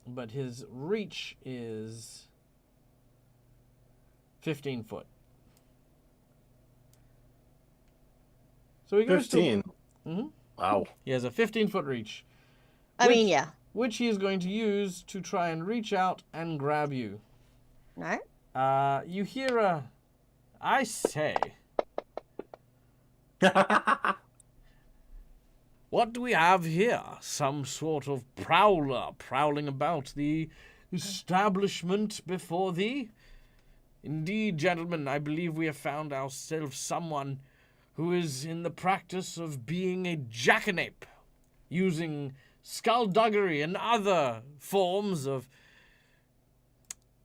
But his reach is 15 foot. So he goes 15. Mm-hmm. Wow. He has a 15-foot reach. I mean, yeah. Which he is going to use to try and reach out and grab you. All right. You hear a... I say... What do we have here? Some sort of prowler prowling about the establishment before thee? Indeed, gentlemen, I believe we have found ourselves someone who is in the practice of being a jackanape, using skullduggery and other forms of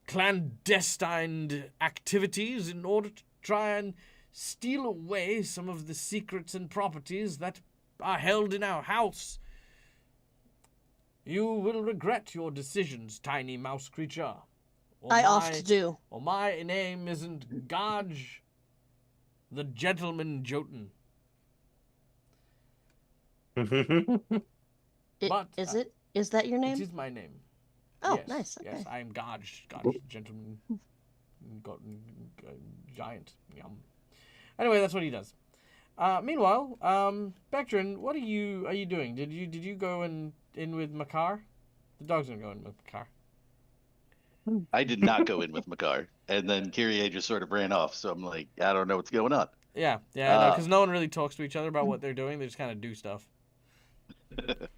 clandestine activities in order to try and steal away some of the secrets and properties that are held in our house. You will regret your decisions, tiny mouse creature. I oft do. Or my name isn't Gaj the Gentleman Jotun. But Is it? Is that your name? It is my name. Oh, yes, nice. Okay. Yes, I am Gaj Gentleman Giant. Yum. Anyway, that's what he does. Meanwhile, Bectrin, what are you doing? Did you go in with Makar? The dog's gonna go in with Makar. I did not go in with Makar, and then Kyrie just sort of ran off. So I'm like, I don't know what's going on. Yeah, because no one really talks to each other about what they're doing. They just kind of do stuff.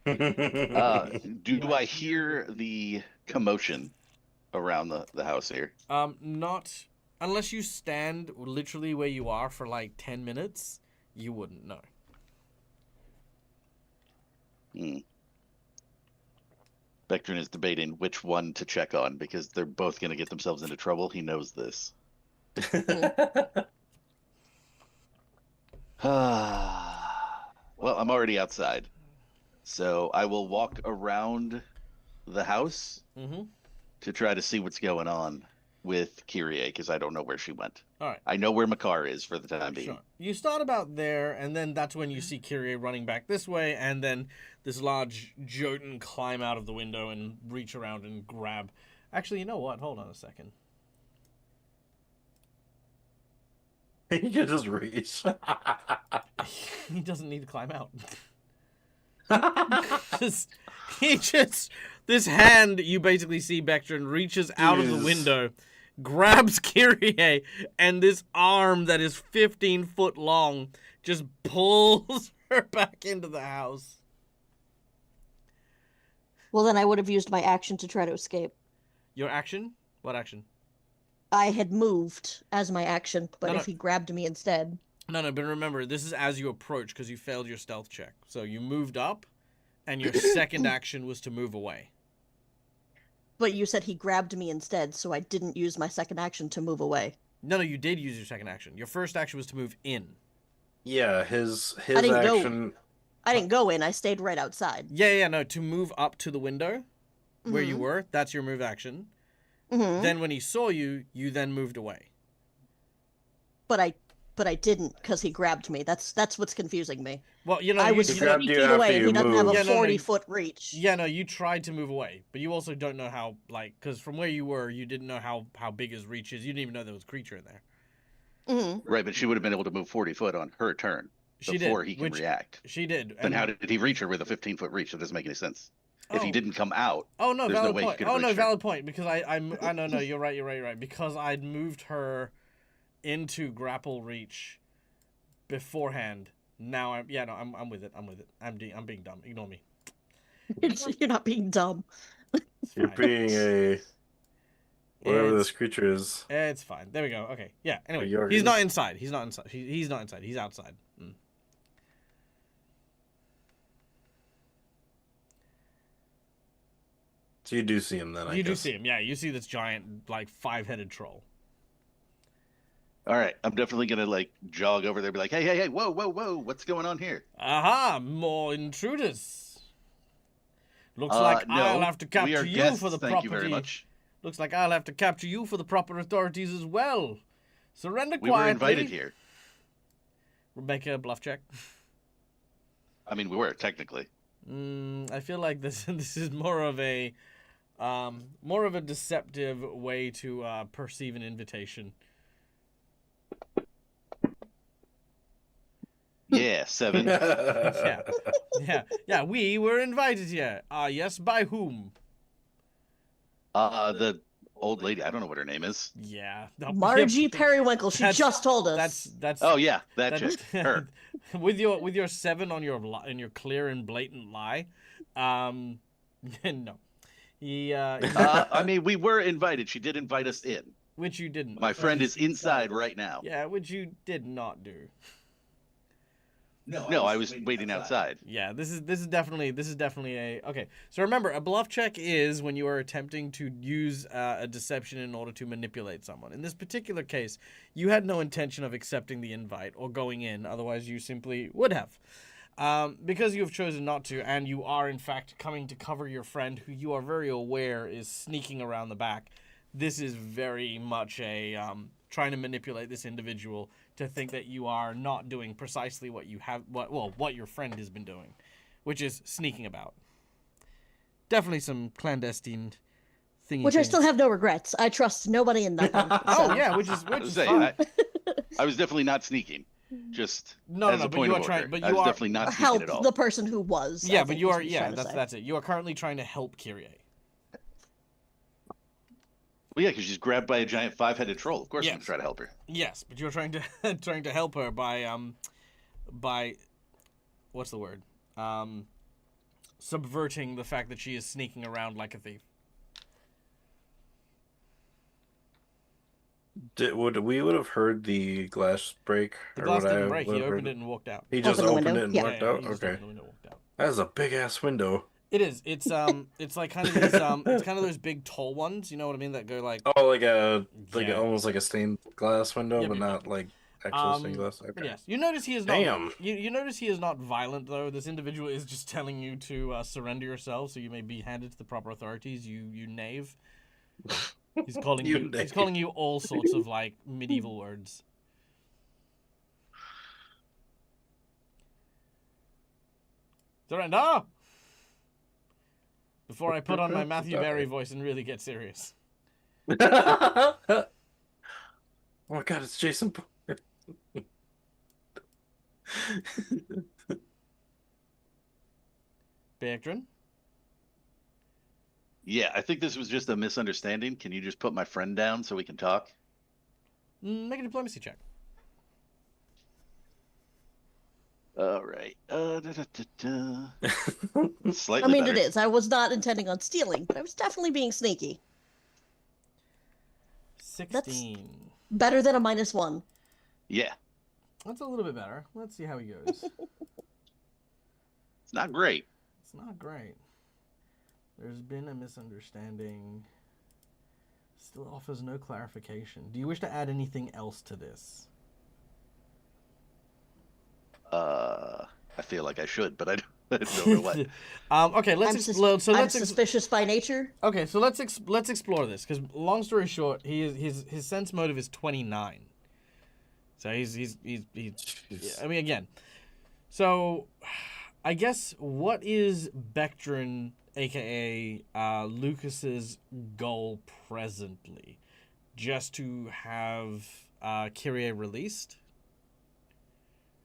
Do I hear the commotion around the house here? Not unless you stand literally where you are for like 10 minutes. You wouldn't know. Bectrin is debating which one to check on because they're both going to get themselves into trouble. He knows this. Well, I'm already outside. So I will walk around the house to try to see what's going on with Kyrie because I don't know where she went. All right. I know where Makar is for the time being. Sure. You start about there, and then that's when you see Kyrie running back this way, and then this large Jotun climb out of the window and reach around and grab. Actually, you know what? Hold on a second. He can just reach. He doesn't need to climb out. This hand you basically see Bectrin reaches out of the window, grabs Kyrie, and this arm that is 15 foot long just pulls her back into the house. Well, then I would have used my action to try to escape. Your action? What action? I had moved as my action, but No, if he grabbed me instead... No, but remember, this is as you approach because you failed your stealth check. So you moved up, and your second action was to move away. But you said he grabbed me instead, so I didn't use my second action to move away. No, you did use your second action. Your first action was to move in. Yeah, his I didn't action... I didn't go in, I stayed right outside. Yeah, no, to move up to the window. where you were. That's your move action. Then when he saw you, you then moved away. But I didn't because he grabbed me. That's what's confusing me. Well, you know, I was He 30 grabbed you feet after away. you He doesn't have a moved. Yeah, no, no, 40-foot reach. Yeah, no, you tried to move away, but you also don't know how, like, because from where you were, you didn't know how big his reach is. You didn't even know there was a creature in there. Right, but she would have been able to move 40 foot on her turn She before did, he can which react. she did. Then how did he reach her with a 15-foot reach? That doesn't make any sense. If he Oh. didn't come out, Oh no, there's no valid way he point. could have Oh no, reached her. valid point. Because I no, you're right. Because I'd moved her into grapple reach beforehand. Now I'm with it. I'm being dumb. Ignore me. You're not being dumb. It's You're fine. being a whatever It's- this creature is. It's fine. There we go. Okay. Yeah. Anyway, York he's is- not inside. He's not inside. He's not inside. He's outside. So you do see him then, I You do guess. see him. Yeah. You see this giant, like, 5-headed troll. All right, I'm definitely gonna like jog over there, and be like, hey, whoa, what's going on here? Aha! More intruders. Looks No, like I'll have to we capture are you guests, for the thank property. you very much. Looks like I'll have to capture you for the proper authorities as well. Surrender We were quietly. invited here. Make a bluff check. I mean, we were technically. I feel like this is more of a deceptive way to perceive an invitation. Yeah, 7. Yeah. We were invited here. Yes, by whom? The old lady. I don't know what her name is. Yeah, Margie Periwinkle. She That's- just told us. That's. Oh yeah, that That's- chick. Her. with your 7 on your clear and blatant lie, no. He I mean, we were invited. She did invite us in. which you didn't. My friend is inside right now. Yeah, which you did not do. No, I was waiting outside. Yeah, this is definitely a okay. So remember, a bluff check is when you are attempting to use a deception in order to manipulate someone. In this particular case, you had no intention of accepting the invite or going in. Otherwise, you simply would have. Because you have chosen not to, and you are in fact coming to cover your friend, who you are very aware is sneaking around the back. This is very much a trying to manipulate this individual to think that you are not doing precisely what your friend has been doing, which is sneaking about. Definitely some clandestine thingy. Which I still have no regrets. I trust nobody in nothing. Oh so. yeah, which is Say, fine. I was definitely not sneaking. Just No, as no, a but point you of are trying. order. But I you was are definitely not sneaking Help at all. the person who was. yeah, I but think you is are what he's trying to say. that's it. You are currently trying to help Kyrie. Well, yeah, because she's grabbed by a giant 5-headed troll. Of course, I'm Yes. gonna try to help her. Yes, but you're trying to trying to help her by what's the word? Subverting the fact that she is sneaking around like a thief. We would have heard the glass break? The or glass would I didn't break. He would have opened heard it and walked out. He just Opened the opened window, it and yeah. walked Yeah, out? he just Okay. opened the window and walked out. That is a big ass window. It is. It's it's like kind of these it's kind of those big tall ones. You know what I mean? That go like. Oh, like a Yeah. almost like a stained glass window, Yep, but yep, not like actual stained glass. But Okay. yes, you notice he is not. Damn. You notice he is not violent though. This individual is just telling you to surrender yourself, so you may be handed to the proper authorities. You knave. He's calling You you. He's knave. calling you all sorts of like medieval words. Surrender. Before I put on my Matthew Berry voice and really get serious. Oh my god, it's Jason. Beactrin? Yeah, I think this was just a misunderstanding. Can you just put my friend down so we can talk? Make a diplomacy check. All right. Slightly I mean, better. it is. I was not intending on stealing, but I was definitely being sneaky. 16. Better than a -1. Yeah, That's a little bit better. Let's see how he goes. it's not great. It's not great. There's been a misunderstanding. Still offers no clarification. Do you wish to add anything else to this? I feel like I should, but I don't. Don't know what. Okay, let's explore. So I'm let's suspicious by nature. okay, so let's explore this because long story short, his sense motive is 29. So he's I mean again. So I guess what is Bectrin, aka Lucas's goal presently? Just to have Kyrie released?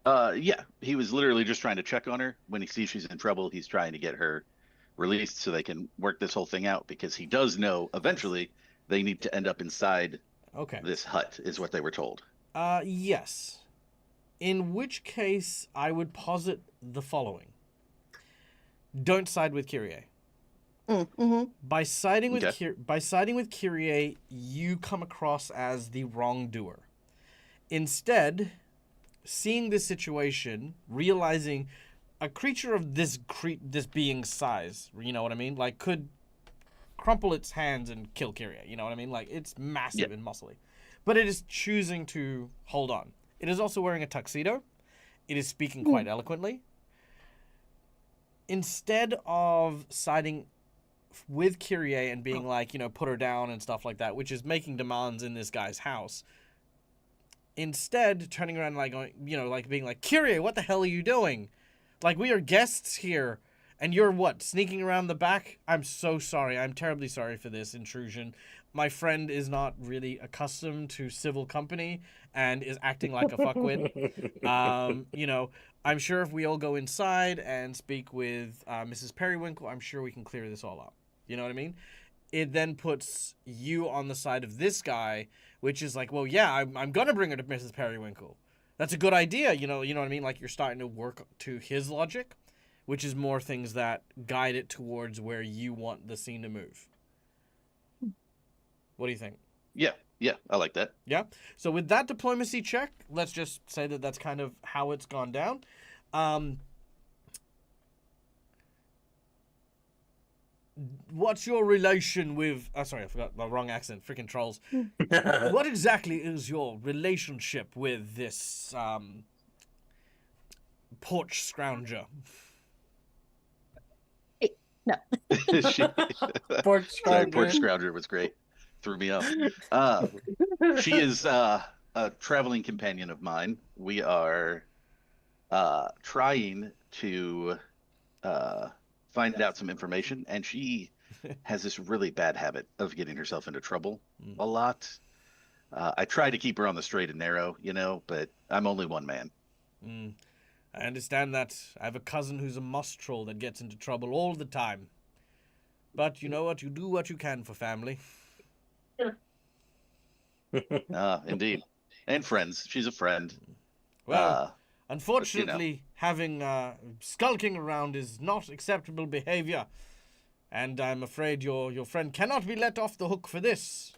Yeah, he was literally just trying to check on her. When he sees she's in trouble, he's trying to get her released so they can work this whole thing out because he does know eventually they need to end up inside Okay. this hut, is what they were told. Yes. In which case, I would posit the following. Don't side with Kyrie. Mm-hmm. By siding with Okay. Kyrie, you come across as the wrongdoer. Instead, seeing this situation, realizing a creature of this being's size, you know what I mean? Like, could crumple its hands and kill Kyrie, you know what I mean? Like, it's massive and muscly. But it is choosing to hold on. It is also wearing a tuxedo. It is speaking quite eloquently. Instead of siding with Kyrie and being like, you know, put her down and stuff like that, which is making demands in this guy's house, instead turning around and like going, you know, like being like, Kyrie, what the hell are you doing? Like, we are guests here, and you're what, sneaking around the back? I'm so sorry. I'm terribly sorry for this intrusion. My friend is not really accustomed to civil company and is acting like a fuckwit. You know, I'm sure if we all go inside and speak with Mrs. Periwinkle, I'm sure we can clear this all up. You know what I mean? It then puts you on the side of this guy, which is like, well, yeah, I'm gonna bring her to Mrs. Periwinkle. That's a good idea, you know what I mean? Like, you're starting to work to his logic, which is more things that guide it towards where you want the scene to move. What do you think? Yeah, I like that. Yeah. So with that diplomacy check, let's just say that that's kind of how it's gone down. What's your relation with... Oh, sorry, I forgot the wrong accent. Freaking trolls. What exactly is your relationship with this porch scrounger? No. Porch Sorry, Scrounger. Porch Scrounger was great. Threw me off. She is a traveling companion of mine. We are trying to find out some information, and she has this really bad habit of getting herself into trouble a lot. I try to keep her on the straight and narrow, you know, but I'm only one man. I understand that. I have a cousin who's a moss troll that gets into trouble all the time. But you know what? You do what you can for family. Indeed. And friends. She's a friend. Well, unfortunately, having skulking around is not acceptable behavior. And I'm afraid your friend cannot be let off the hook for this.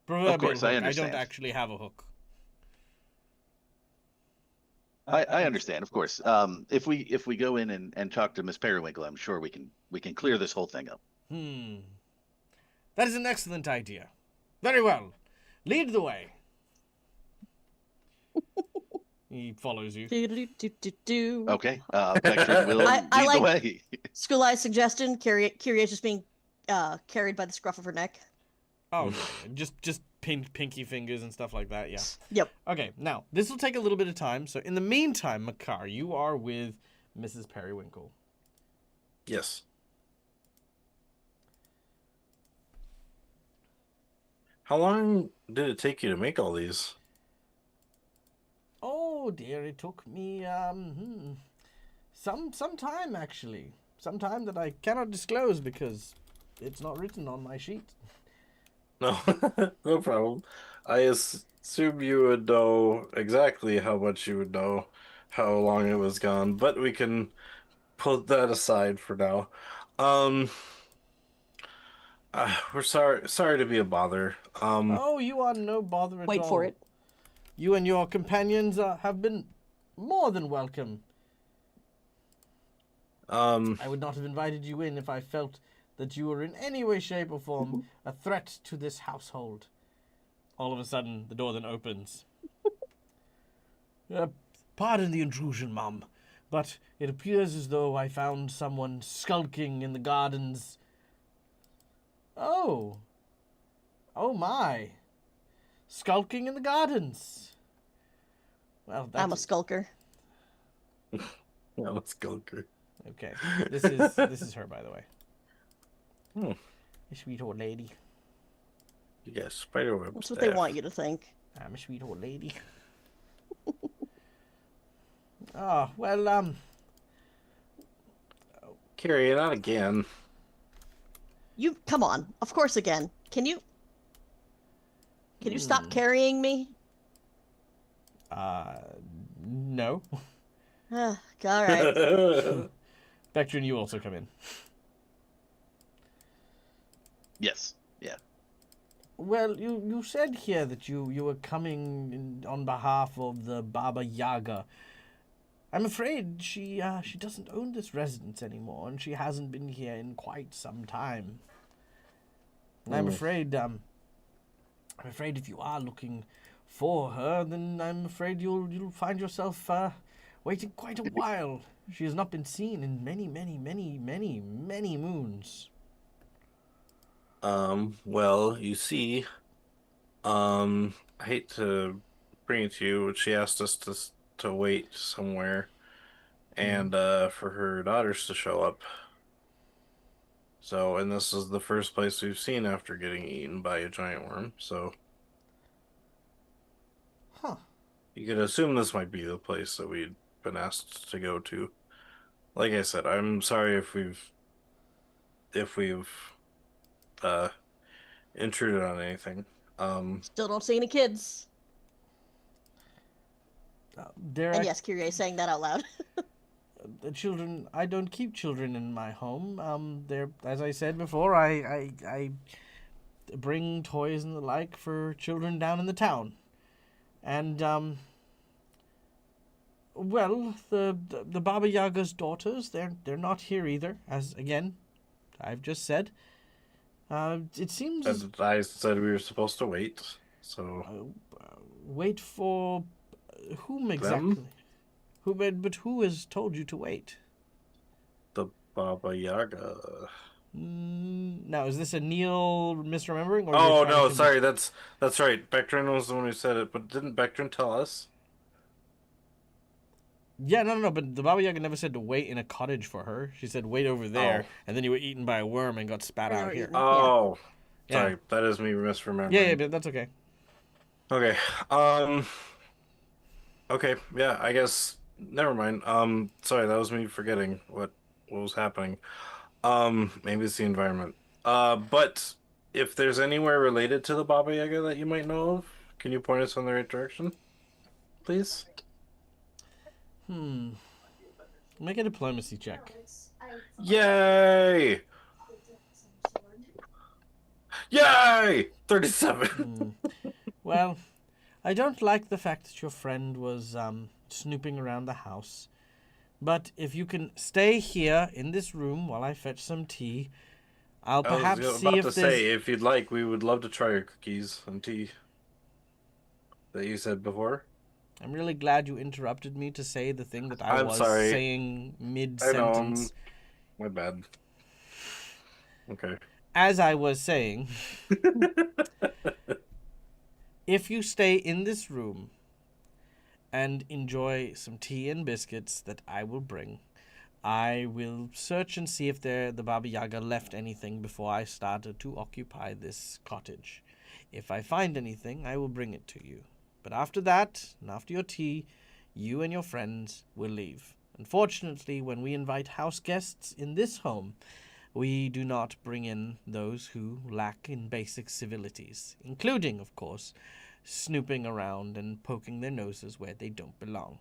Proverbial Of course, I hook. I understand. don't actually have a hook. I understand, of course. If we go in and talk to Miss Periwinkle, I'm sure we can clear this whole thing up. That is an excellent idea. Very well. Lead the way. He follows you. Okay. Bectrin will lead the way. School Eye's suggestion, Kyrie is just being carried by the scruff of her neck. Oh, yeah. Just pinky fingers and stuff like that, yeah. Yep. Okay, now, this will take a little bit of time. So in the meantime, Makar, you are with Mrs. Periwinkle. Yes. How long did it take you to make all these? Oh dear, it took me some time actually. Some time that I cannot disclose because it's not written on my sheet. No, no problem. I assume you would know exactly how much you would know, how long it was gone, but we can put that aside for now. We're sorry to be a bother. Oh, you are no bother at all. Wait for it. You and your companions have been more than welcome. I would not have invited you in if I felt that you were in any way, shape, or form a threat to this household. All of a sudden, the door then opens. Pardon the intrusion, Mum. but it appears as though I found someone skulking in the gardens. Oh. Oh my. Skulking in the gardens. Well, I'm a that's skulker. Yeah, let's go. okay. This is her, by the way. Hmm. A sweet old lady. You got spiderweb That's what staff. they want you to think. I'm a sweet old lady. Oh, well, Carrie, not again. You come on. Of course again. Can you stop carrying me? no. All right. Vectrin, you also come in. Yes. Yeah. Well, you said here that you were coming on behalf of the Baba Yaga. I'm afraid she doesn't own this residence anymore, and she hasn't been here in quite some time. And I'm afraid if you are looking for her, then I'm afraid you'll find yourself waiting quite a while. She has not been seen in many, many, many, many, many moons. Well, you see, I hate to bring it to you, but she asked us to wait somewhere and for her daughters to show up. So, and this is the first place we've seen after getting eaten by a giant worm, so Huh. you could assume this might be the place that we'd been asked to go to. Like I said, I'm sorry if we've intruded on anything. Still don't see any kids. There And are yes, Kyrie saying that out loud. children. I don't keep children in my home. There, as I said before, I bring toys and the like for children down in the town, and well, the Baba Yaga's daughters, they're not here either. As again, I've just said. It seems And I said we were supposed to wait, so wait for whom exactly? them, But who has told you to wait? the Baba Yaga. Now, is this a Neil misremembering, or you're Oh trying no, to sorry, that's right. Bectrin was the one who said it, but didn't Bectrin tell us? Yeah, no. But the Baba Yaga never said to wait in a cottage for her. She said wait over there, Oh. and then you were eaten by a worm and got spat Or you out were here. eaten. Oh, Yeah. sorry, that is me misremembering. Yeah, but that's okay. Okay. Okay, yeah, I guess never mind. Sorry, that was me forgetting what was happening. Maybe it's the environment. But if there's anywhere related to the Baba Yaga that you might know of, can you point us in the right direction, please? Make a diplomacy check. Yay! Yay! 37. Well, I don't like the fact that your friend was snooping around the house. But if you can stay here in this room while I fetch some tea, I'll perhaps I was see about if to there's... say, if you'd like, we would love to try your cookies and tea that you said before. I'm really glad you interrupted me to say the thing that I'm was sorry. saying I know, mid-sentence. my bad. Okay. As I was saying, if you stay in this room and enjoy some tea and biscuits that I will bring, I will search and see if the Baba Yaga left anything before I started to occupy this cottage. If I find anything, I will bring it to you. But after that, and after your tea, you and your friends will leave. Unfortunately, when we invite house guests in this home, we do not bring in those who lack in basic civilities, including, of course, snooping around and poking their noses where they don't belong.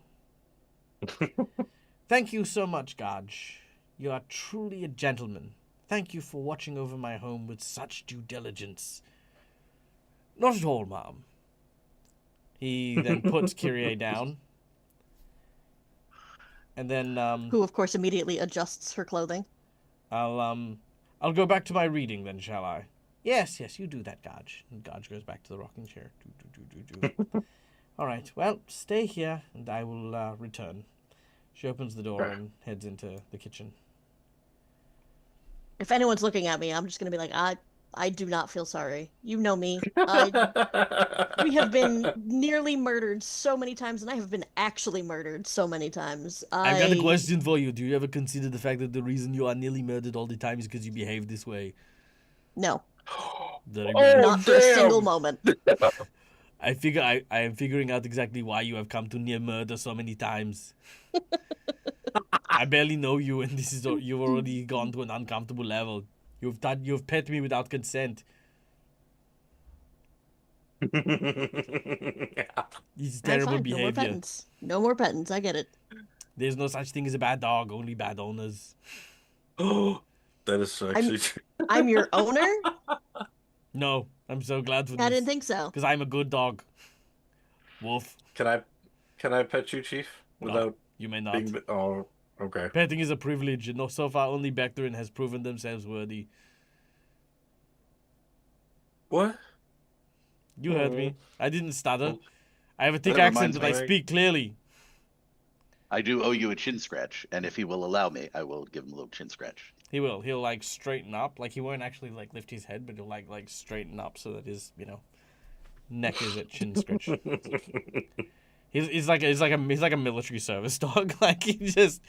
Thank you so much, Gaj. You are truly a gentleman. Thank you for watching over my home with such due diligence. Not at all, ma'am. He then puts Kyrie down. And then Who, of course, immediately adjusts her clothing. I'll go back to my reading then, shall I? Yes, you do that, Gaj. And Gaj goes back to the rocking chair. Do. All right, well, stay here, and I will return She opens the door and heads into the kitchen. If anyone's looking at me, I'm just gonna be like, I do not feel sorry. You know me. We have been nearly murdered so many times, and I have been actually murdered so many times. I've got a question for you. Do you ever consider the fact that the reason you are nearly murdered all the time is because you behave this way? No. Very Oh, bad. Not for a single damn. moment. I figure I am figuring out exactly why you have come to near murder so many times. I barely know you, and this is you've already gone to an uncomfortable level. You've pet me without consent. This is terrible Fine. behavior. No more pettings. No more pettings. I get it. There's no such thing as a bad dog, only bad owners. Oh, that is actually true. I'm your owner? No, I'm so glad for this. I didn't think so. Because I'm a good dog. Wolf. Can I pet you, Chief? Without you may not. being... Oh, okay. Petting is a privilege, and so far only Bacterin has proven themselves worthy. What? You heard me. I didn't stutter. I have a thick That accent, reminds and I me. speak clearly. I do owe you a chin scratch, and if he will allow me, I will give him a little chin scratch. He will. He'll like straighten up. Like he won't actually like lift his head, but he'll like straighten up so that his neck is at chin scratch. He's like a military service dog. Like he just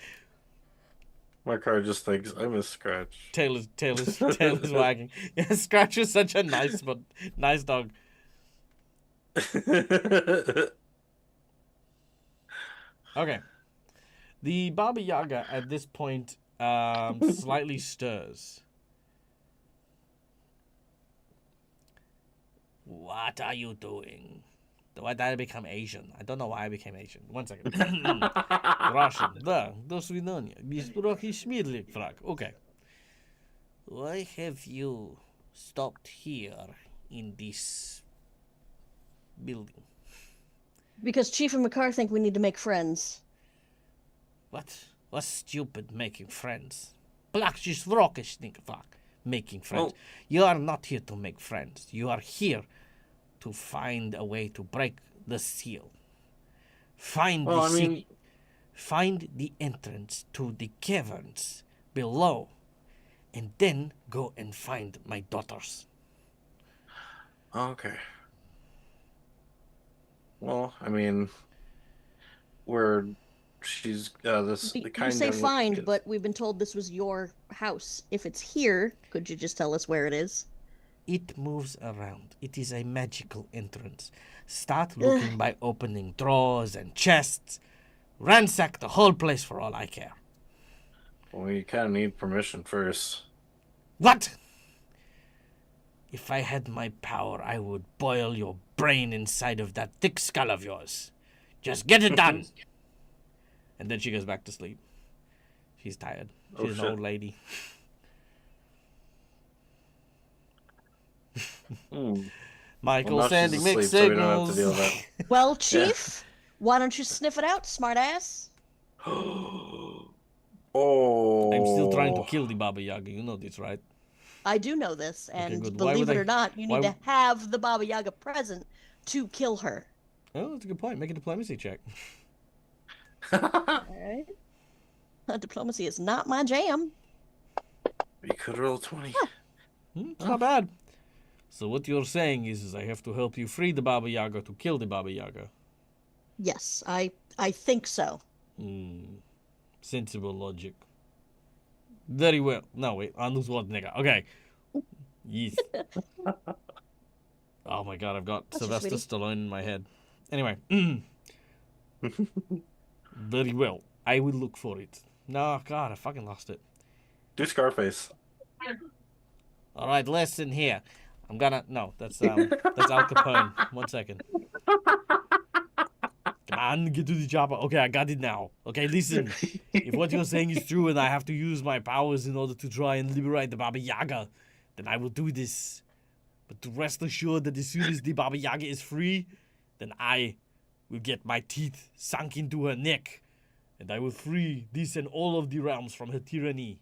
My car just thinks I'm a scratch. tail is wagging. Yeah, Scratch is such a nice dog. Okay. The Baba Yaga at this point slightly stirs. What are you doing? Why did I become Asian? I don't know why I became Asian. 1 second. Russian. Да, до свидания. Беспрохи шмирлик, фраг. Okay. Why have you stopped here in this building? Because Chief and McCarr think we need to make friends. What? What's stupid making friends? Plakshis vrokish fuck. Making friends. Oh. You are not here to make friends. You are here to find a way to break the seal. Find the entrance to the caverns below, and then go and find my daughters. Okay. Well, I mean, she's this You kind say of find, but we've been told this was your house. If it's here, could you just tell us where it is? It moves around. It is a magical entrance. Start looking by opening drawers and chests. Ransack the whole place for all I care. We kind of need permission first. What? If I had my power, I would boil your brain inside of that thick skull of yours. Just get it done. And then she goes back to sleep. She's tired. She's an old lady. Michael Well, now sending she's mixed asleep, so we don't have to signals. deal with Well, Chief, why don't you sniff it out, smartass? Oh. I'm still trying to kill the Baba Yaga. You know this, right? I do know this, and good. Why believe would it I- or not, you need why- to have the Baba Yaga present to kill her. Oh, that's a good point. Make a diplomacy check. Alright? Diplomacy is not my jam. You could roll 20. It's not bad. So what you're saying is I have to help you free the Baba Yaga to kill the Baba Yaga. Yes, I think so. Sensible logic. Very well. No, wait. Anders what, nigga. Okay. Yes. Oh my god, I've got That's Sylvester just Stallone in my head. Anyway. Very well. I will look for it. No, god, I fucking lost it. Do Scarface. Alright, listen here. I'm gonna... No, that's Al Capone. 1 second. Come on, get to the chopper. Okay, I got it now. Okay, listen. If what you're saying is true and I have to use my powers in order to try and liberate the Baba Yaga, then I will do this. But to rest assured that as soon as the Baba Yaga is free, then I will get my teeth sunk into her neck, and I will free this and all of the realms from her tyranny.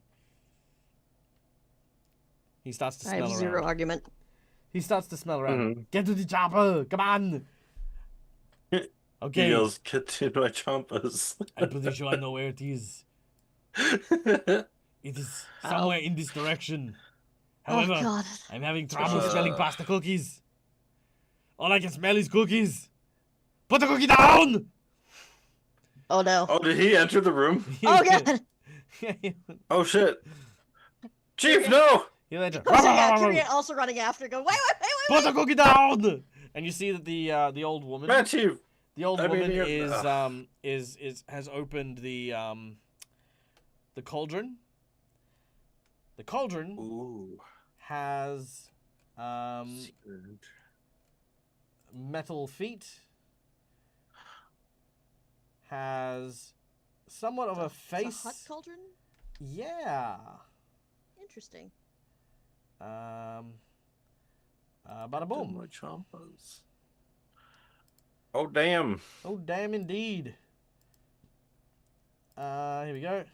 He starts to I smell have around. zero argument. He starts to smell around. Get to the chopper! Come on! He Okay, yells, "Get to my chompas!" I'm pretty sure I know where it is. It is somewhere in this direction. Oh However, God. I'm having trouble Jesus. smelling past the cookies. All I can smell is cookies. Put the cookie down! Oh no. Oh, did he enter the room? Oh God. Oh shit! Chief, no! You later. Oh, so yeah, Kyrie also running after, going, wait, Put the cookie down! And you see that the old woman, Man, Chief! has opened the cauldron. The cauldron Ooh. has metal feet. Has somewhat of a face. It's a hot cauldron? Yeah. Interesting. Bada boom. Boom. My chompas. Oh, damn. Oh, damn indeed. Here we go.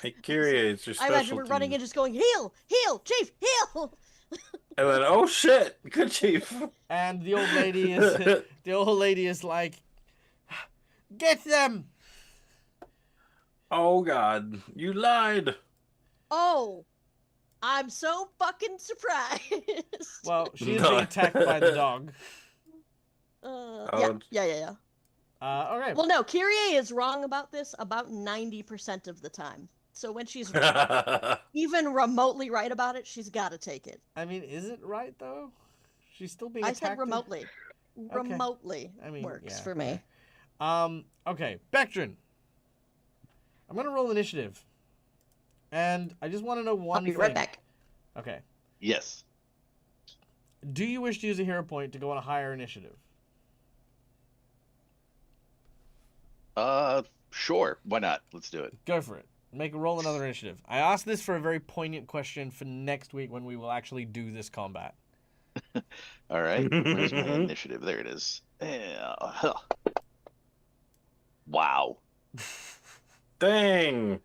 Hey, Kyrie, it's your I imagine we're specialty. running and just going, heal! Heal! Chief, heal! And then, oh shit! Good Chief. And the old lady is like, get them! Oh god, you lied. Oh! I'm so fucking surprised. Well, she is being attacked by the dog. Yeah. Okay. Well, no, Kyrie is wrong about this about 90% of the time. So when she's even remotely right about it, she's got to take it. I mean, is it right though? She's still being I attacked. said remotely. Okay. Remotely I mean, works yeah, for me. Okay, Bectrin. I'm gonna roll initiative, and I just want to know one I'll be thing. right back. Okay. Yes. Do you wish to use a hero point to go on a higher initiative? Sure. Why not? Let's do it. Go for it. Roll another initiative. I asked this for a very poignant question for next week when we will actually do this combat. All right. Where's my initiative? There it is. Yeah. Wow. Dang.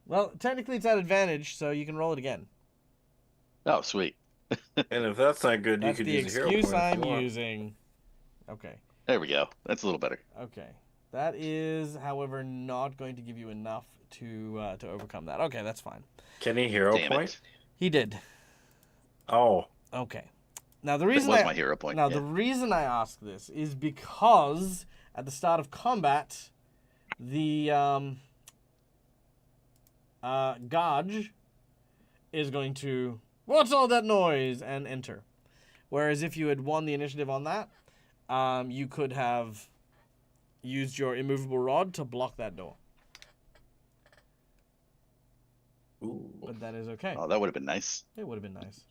Well, technically it's at advantage, so you can roll it again. Oh, sweet. And if that's not good, That's you could the use a hero excuse point if I'm you want. using. Okay. There we go. That's a little better. Okay. That is, however, not going to give you enough to overcome that. Okay, that's fine. Can he hero Damn point? it. He did. Oh. Okay. Now the It reason was my hero point. Now yeah. the reason I ask this is because at the start of combat, the Gaj is going to what's all that noise and enter. Whereas if you had won the initiative on that, you could have used your immovable rod to block that door. Ooh. But that is okay. Oh, that would have been nice. It would have been nice.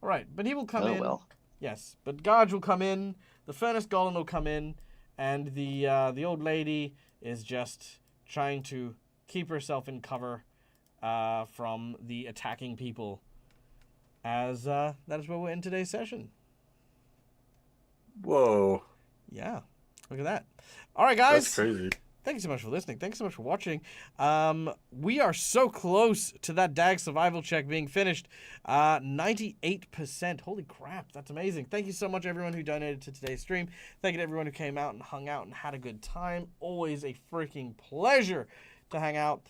All right, but he will come Oh, in. well. Yes, but Garge will come in. The furnace golem will come in, and the old lady is just trying to keep herself in cover from the attacking people. As that is where we're in today's session. Whoa. Yeah, look at that. All right, guys. That's crazy. Thank you so much for listening. Thanks so much for watching. We are so close to that DAG survival check being finished. 98%. Holy crap, that's amazing. Thank you so much, everyone who donated to today's stream. Thank you to everyone who came out and hung out and had a good time. Always a freaking pleasure to hang out.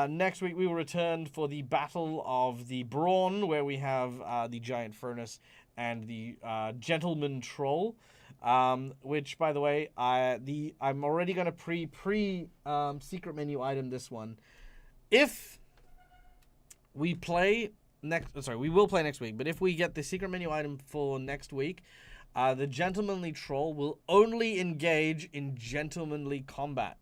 Next week, we will return for the Battle of the Brawn, where we have the Giant Furnace and the Gentleman Troll. Which, by the way, I'm already gonna pre secret menu item this one. If we play we will play next week. But if we get the secret menu item for next week, the Gentlemanly Troll will only engage in gentlemanly combat.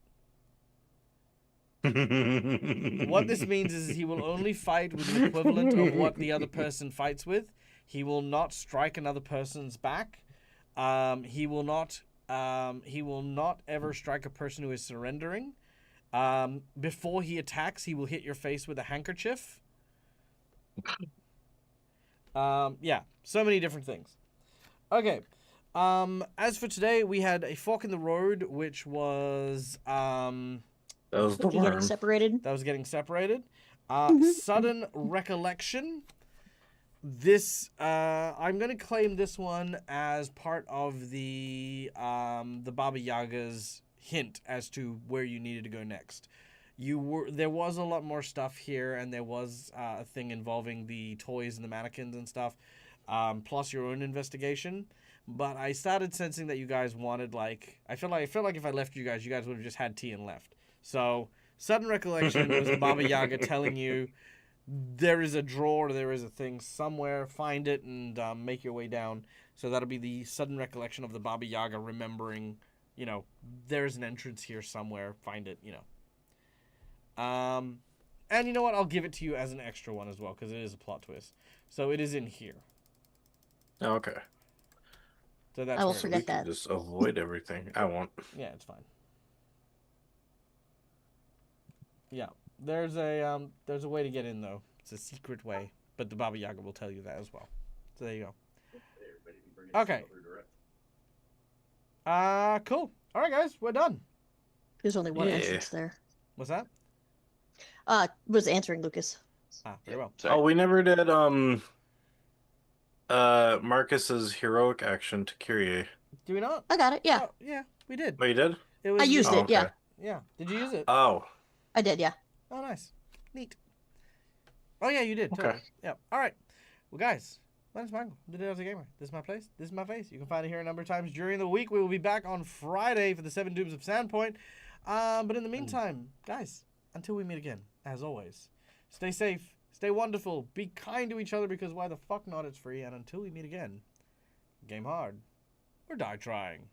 What this means is he will only fight with the equivalent of what the other person fights with. He will not strike another person's back. He will not ever strike a person who is surrendering. Before he attacks, he will hit your face with a handkerchief. Yeah, so many different things. Okay. As for today, we had a fork in the road, which was That was the You getting worm. separated? that was getting separated. Sudden recollection, This I'm gonna claim this one as part of the Baba Yaga's hint as to where you needed to go next. There was a lot more stuff here, and there was a thing involving the toys and the mannequins and stuff, plus your own investigation. But I started sensing that you guys wanted I feel like if I left you guys would have just had tea and left. So sudden recollection was the Baba Yaga telling you there is a drawer, there is a thing somewhere, find it and make your way down. So that'll be the sudden recollection of the Baba Yaga remembering, there's an entrance here somewhere, find it, And you know what? I'll give it to you as an extra one as well, because it is a plot twist. So it is in here. Oh, okay. So that's I will where it forget is. that. Just avoid everything. I won't. Yeah, it's fine. Yeah. There's a way to get in though. It's a secret way. But the Baba Yaga will tell you that as well. So there you go. Okay. Cool. Alright guys, we're done. There's only one Yeah. entrance there. What's that? Was answering Lucas. Very well. Sorry. Oh, we never did Marcus's heroic action to Kyrie. Do we not? I got it. Yeah, Oh, yeah, we did. Oh, you did? It was I used Oh, it. Yeah, okay. Yeah. Did you use it? Oh, I did. Yeah. Oh, nice. Neat. Oh, yeah, you did. Okay. Totally. Yeah. All right. Well, guys, my name's Michael. The Dale's Gamer. This is my place. This is my face. You can find it here a number of times during the week. We will be back on Friday for the 7 Dooms of Sandpoint. But in the meantime, guys, until we meet again, as always, stay safe, stay wonderful, be kind to each other because why the fuck not? It's free. And until we meet again, game hard or die trying.